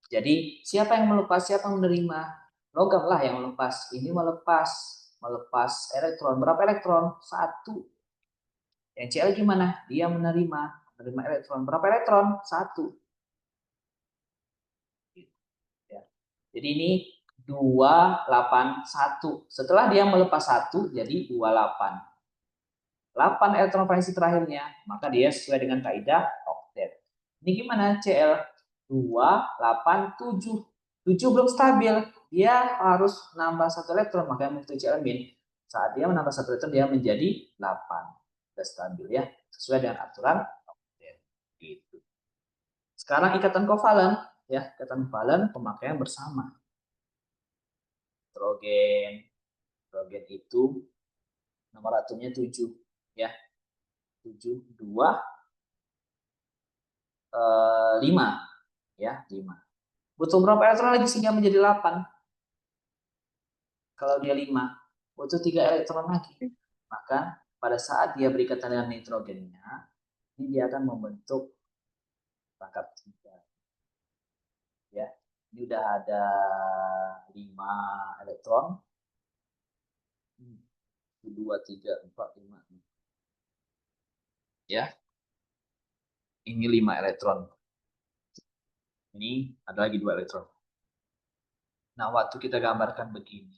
Jadi siapa yang melepas, siapa yang menerima? Logam lah yang melepas. Ini melepas elektron. Berapa elektron? 1. Yang Cl gimana? Dia menerima elektron. Berapa elektron? 1. Ya. Jadi ini 281. Setelah dia melepas 1 jadi 28. 8 elektron valensi terakhirnya, maka dia sesuai dengan kaidah oktet. Ini gimana Cl? 287. 7 belum stabil, dia harus nambah 1 elektron, makanya membentuk Cl-. Saat dia menambah 1 elektron dia menjadi 8. Sudah stabil ya, sesuai dengan aturan oktet. Gitu. Sekarang ikatan kovalen ya, ikatan kovalen pemakaian bersama. Hidrogen itu nomor atomnya 7 ya. 7 2 5 ya, 5. Butuh berapa elektron lagi sehingga menjadi 8? Kalau dia 5, butuh 3 elektron lagi. Maka pada saat dia berikatan dengan nitrogennya, ini dia akan membentuk rangkap 3. Ya. Ini udah ada 5 elektron. 2 3 4 5. Ya. Ini 5 elektron. Ini ada lagi 2 elektron. Nah, waktu kita gambarkan begini,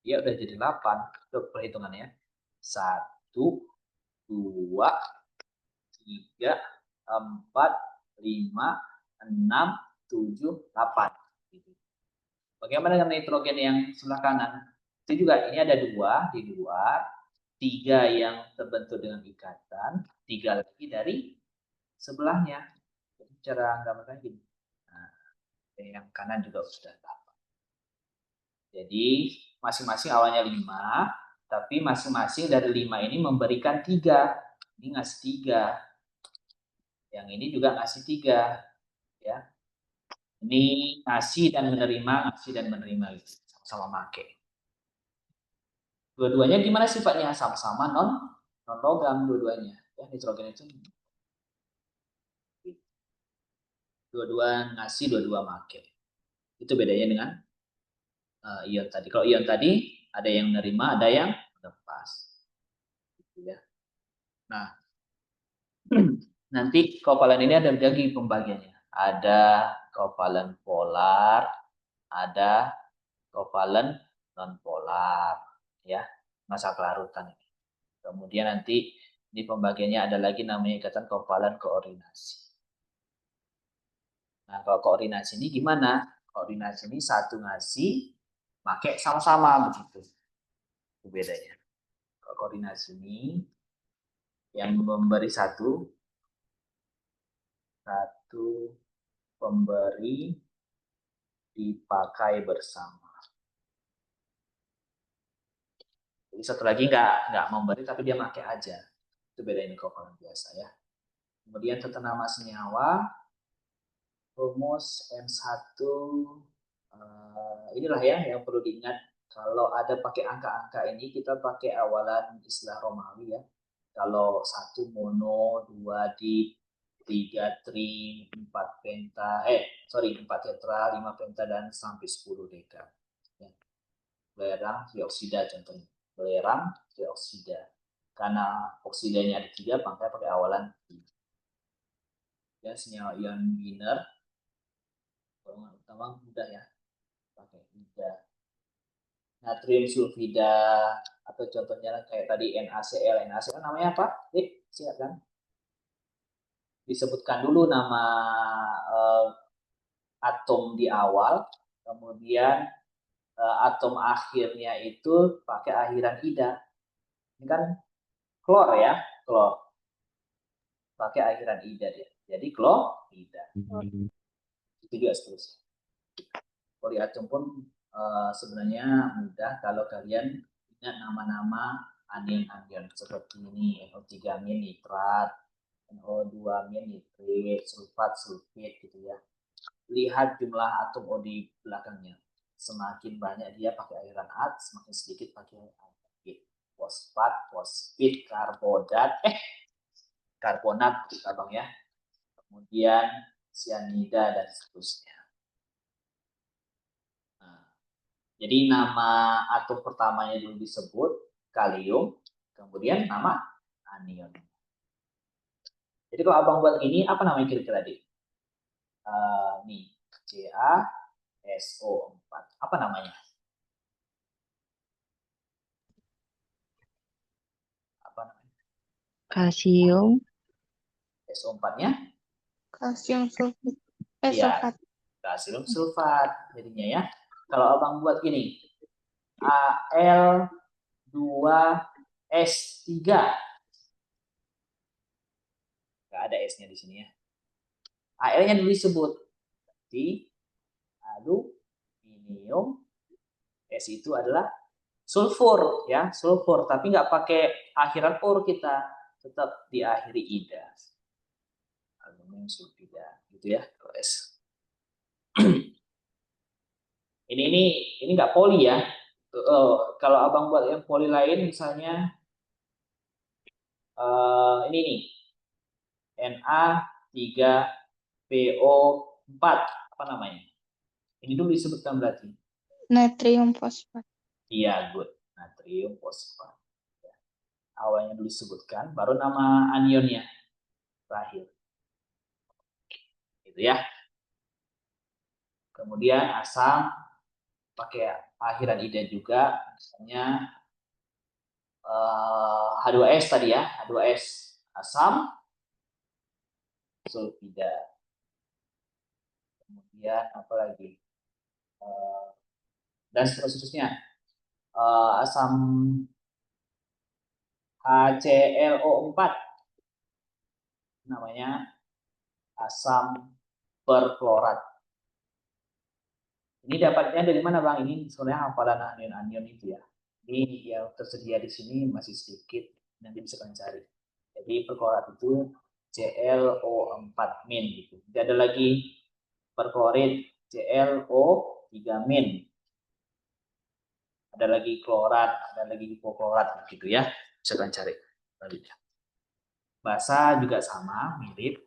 dia udah jadi 8. Itu perhitungannya. 1, 2, 3, 4, 5, 6, 7, 8. Bagaimana dengan nitrogen yang sebelah kanan? Itu juga ini ada 2 di luar, 3 yang terbentuk dengan ikatan, 3 lagi dari sebelahnya. Jadi cara gambarkan gini. Nah, yang kanan juga sudah 8. Jadi masing-masing awalnya 5, tapi masing-masing dari 5 ini memberikan 3. Ini ngasih 3. Yang ini juga ngasih 3. Ya. Ini ngasih dan menerima gitu. Sama-sama make. Dua-duanya gimana sifatnya? Sama-sama non-logam dua-duanya. Ya, nitrogen itu dua-dua ngasih, dua-dua make. Itu bedanya dengan ion tadi. Kalau ion tadi ada yang nerima, ada yang lepas. Gitu ya. Nah, nanti kovalen ini ada lagi pembagiannya. Ada kovalen polar, ada kovalen non-polar, ya, masa kelarutan. Kemudian nanti di pembagiannya ada lagi namanya ikatan kovalen koordinasi. Nah, kalau koordinasi ini gimana? Koordinasi ini satu ngasih, pakai sama-sama begitu. Itu bedanya. Kalau koordinasi ini yang memberi satu pemberi dipakai bersama. Jadi satu lagi nggak memberi tapi dia pakai aja. Itu beda ini kovalen biasa ya. Kemudian tata nama senyawa, rumus N1, inilah ya yang perlu diingat. Kalau ada pakai angka-angka ini kita pakai awalan istilah Romawi ya. Kalau 1 mono, 2 di, 3 tri, 4 penta, 4 tetra, 5 penta dan sampai 10 deka. Ya. Belerang trioksida contohnya. Belerang trioksida. Karena oksidanya ada 3, makanya pakai awalan 3. Ya, senyawa ion biner golongan utama mudah ya, pakai ida. Natrium sulfida atau contohnya kayak tadi NaCl. NaCl namanya apa? Siap kan? Disebutkan dulu nama atom di awal, kemudian atom akhirnya itu pakai akhiran ida. Ini kan klor ya, klor. Pakai akhiran ida dia. Jadi klorida. Itu juga seterusnya. Poliatom pun sebenarnya mudah kalau kalian ingat nama-nama anion-anion seperti ini, NO3- nitrat, NO2- nitrit, sulfat, sulfit gitu ya. Lihat jumlah atom O di belakangnya. Semakin banyak dia pakai akhiran at, semakin sedikit pakai akhiran. Fosfat, fosfit, karbonat gitu Bang ya. Kemudian sianida dan seterusnya. Jadi nama atom pertamanya dulu disebut kalium, kemudian nama anion. Jadi kalau abang buat ini, apa namanya kira-kira di? Nih, CaSO4. Apa namanya? Apa namanya? Kalsium. SO4-nya? Kalsium sulfat. Iya, Sulfat. kalsium sulfat jadinya ya. Kalau abang buat gini, Al2S3. Nggak ada S-nya di sini ya. Al-nya dulu disebut. Di aluminium. S itu adalah sulfur ya, sulfur. Tapi nggak pakai akhiran ur kita. Tetap diakhiri ida. Aluminium sulfida. Gitu ya, kalau S. ini nggak poli ya. Kalau abang buat yang poli lain misalnya ini nih Na3PO4 apa namanya? Ini dulu disebutkan berarti. Natrium fosfat. Iya, good. Natrium fosfat. Ya. Awalnya dulu disebutkan, baru nama anionnya terakhir. Gitu ya. Kemudian asam pakai akhiran ida juga, misalnya H2S tadi ya, H2S asam sulfida. Kemudian apa lagi? Dan seterusnya. Asam HClO4 namanya asam perklorat. Ini dapatnya dari mana Bang? Ini sebenarnya hafalan anion-anion itu ya. Ini yang tersedia di sini masih sedikit, nanti bisa kalian cari. Jadi perklorat itu ClO4- gitu. Jadi ada lagi perklorit ClO3-. ada lagi klorat, ada lagi hipoklorat gitu ya. Bisa kalian cari. Basa juga sama, mirip.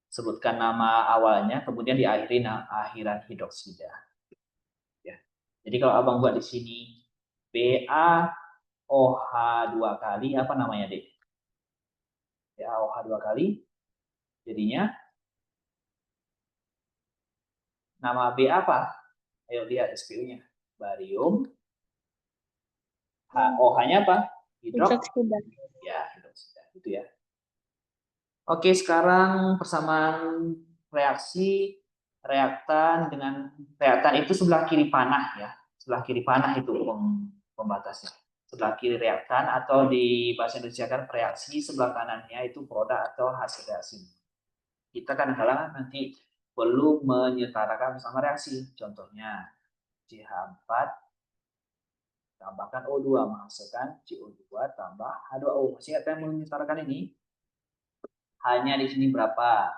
Sebutkan nama awalnya, kemudian diakhiri akhiran hidroksida. Ya. Jadi kalau abang buat di sini BaOH 2 kali, apa namanya, Dek? BaOH 2 kali, jadinya nama B apa? Ayo lihat SPU-nya. Barium. OH-nya apa? Hidroksida. Ya, hidroksida. Gitu ya. Oke, sekarang persamaan reaksi reaktan dengan reaktan itu sebelah kiri panah ya. Sebelah kiri panah itu pembatasnya. Sebelah kiri reaktan atau di bahasa Indonesia kan reaksi, sebelah kanannya itu produk atau hasil reaksi. Kita kadang-kadang nanti perlu menyetarakan bersama reaksi. Contohnya CH4 tambahkan O2 menghasilkan CO2 tambah H2O. Masih ingat yang menyetarakan ini? Hanya di sini berapa?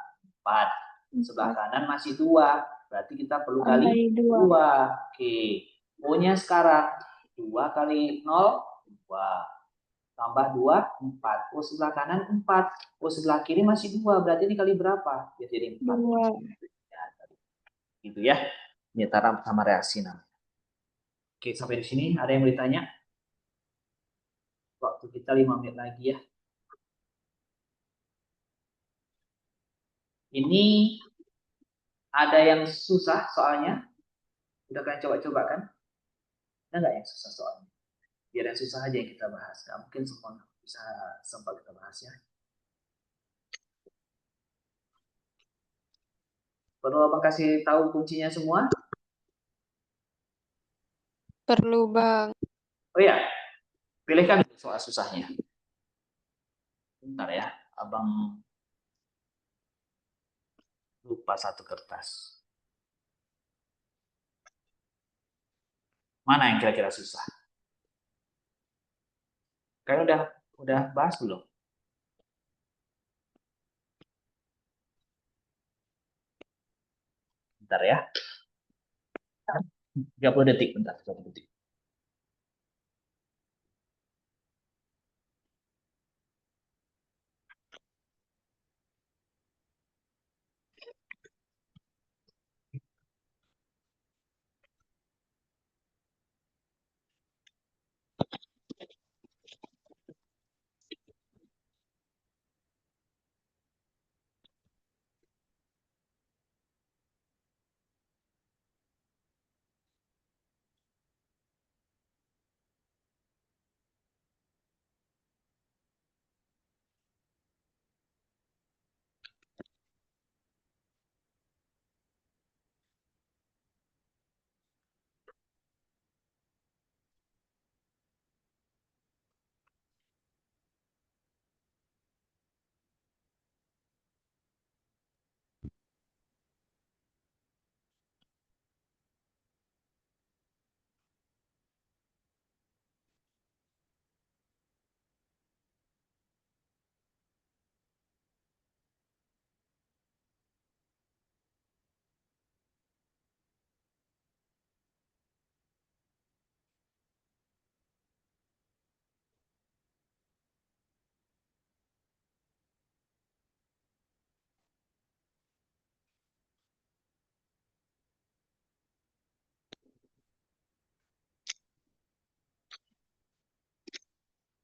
4. Sebelah kanan masih 2. Berarti kita perlu kali 2. Oke. O-nya sekarang 2 kali 0, 2. Tambah 2, 4. O sebelah kanan 4. O sebelah kiri masih 2. Berarti ini kali berapa? Ya, jadi 4. 2. Ya, gitu ya. Penyetaraan sama reaksi namanya. Oke, sampai di sini ada yang mau ditanya? Waktu kita 5 menit lagi ya. Ini ada yang susah soalnya. Udah kalian coba-coba kan? Ada nggak yang susah soalnya? Biar yang susah aja yang kita bahas. Nggak mungkin semua bisa sempat kita bahas ya. Perlu abang kasih tahu kuncinya semua? Perlu, Bang. Oh ya, pilihkan soal susahnya. Bentar ya, abang lupa satu kertas. Mana yang kira-kira susah? Kalian udah bahas belum? Bentar ya. 30 detik, bentar. 30 detik.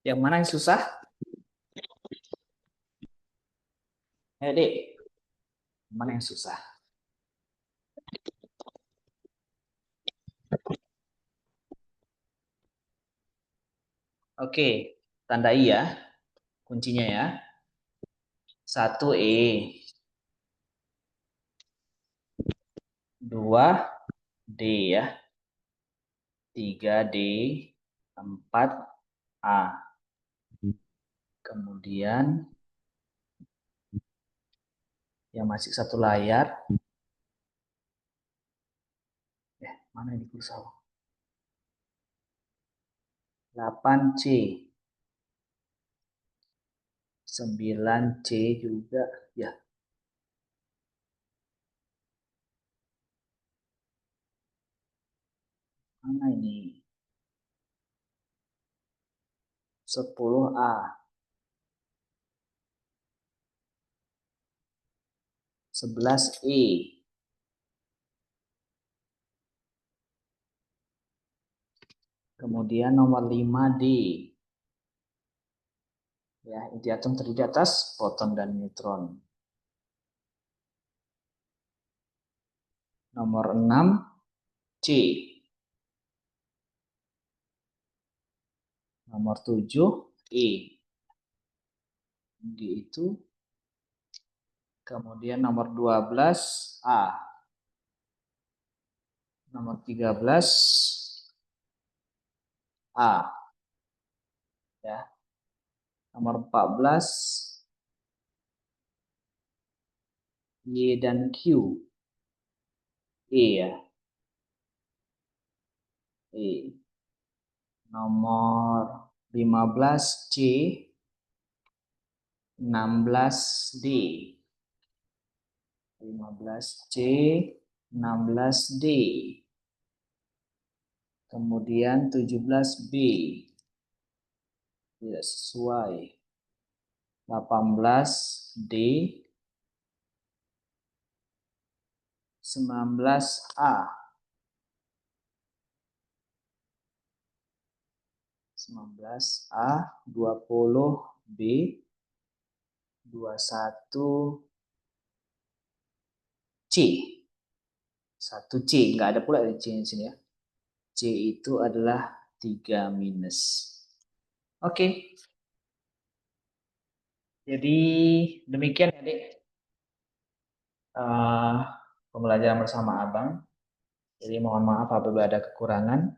Yang mana yang susah? Ayo, Dek. Mana yang susah? Oke, tandai ya. Kuncinya ya. 1E. 2D ya. 3D. 4A. Kemudian yang masih satu layar. Mana di pulsa? 8C. 9C juga. Ya. Mana ini? 10A. 11E. Kemudian nomor 5D. Ya, inti atom terdiri atas proton dan neutron. Nomor 6C. Nomor 7E. D itu. Kemudian nomor 12A. Nomor 13A. Ya. Nomor 14 Y dan Q. E ya. E. Nomor 15C. 16D. 15C. 16D. Kemudian 17B. Tidak sesuai. 18D. 19A. 19A. 20B. 21C. 1C. Nggak ada pula C di sini ya. C itu adalah 3 minus. Oke. Jadi demikian ya, Dek. Pembelajaran bersama Abang. Jadi mohon maaf apabila ada kekurangan.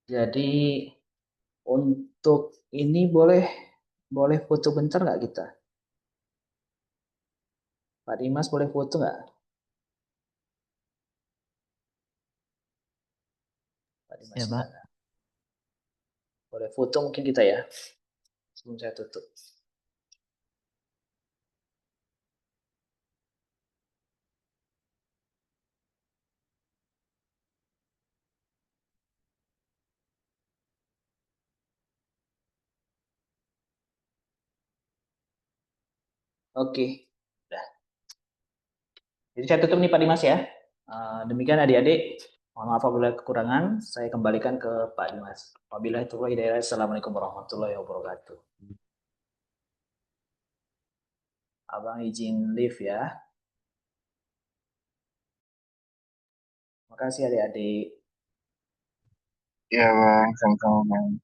Jadi untuk ini boleh foto bentar nggak kita? Pak Dimas boleh foto nggak? Pak Dimas Ya, Pak. nggak? Boleh foto mungkin kita ya, sebelum saya tutup. Oke, udah. Jadi saya tutup nih Pak Dimas ya. Demikian adik-adik. Mohon maaf apabila kekurangan. Saya kembalikan ke Pak Dimas. Wabillahi taufiq hidayah. Assalamualaikum warahmatullahi wabarakatuh. Abang izin live ya. Makasih adik-adik. Ya, Bang. Sama-sama, Bang.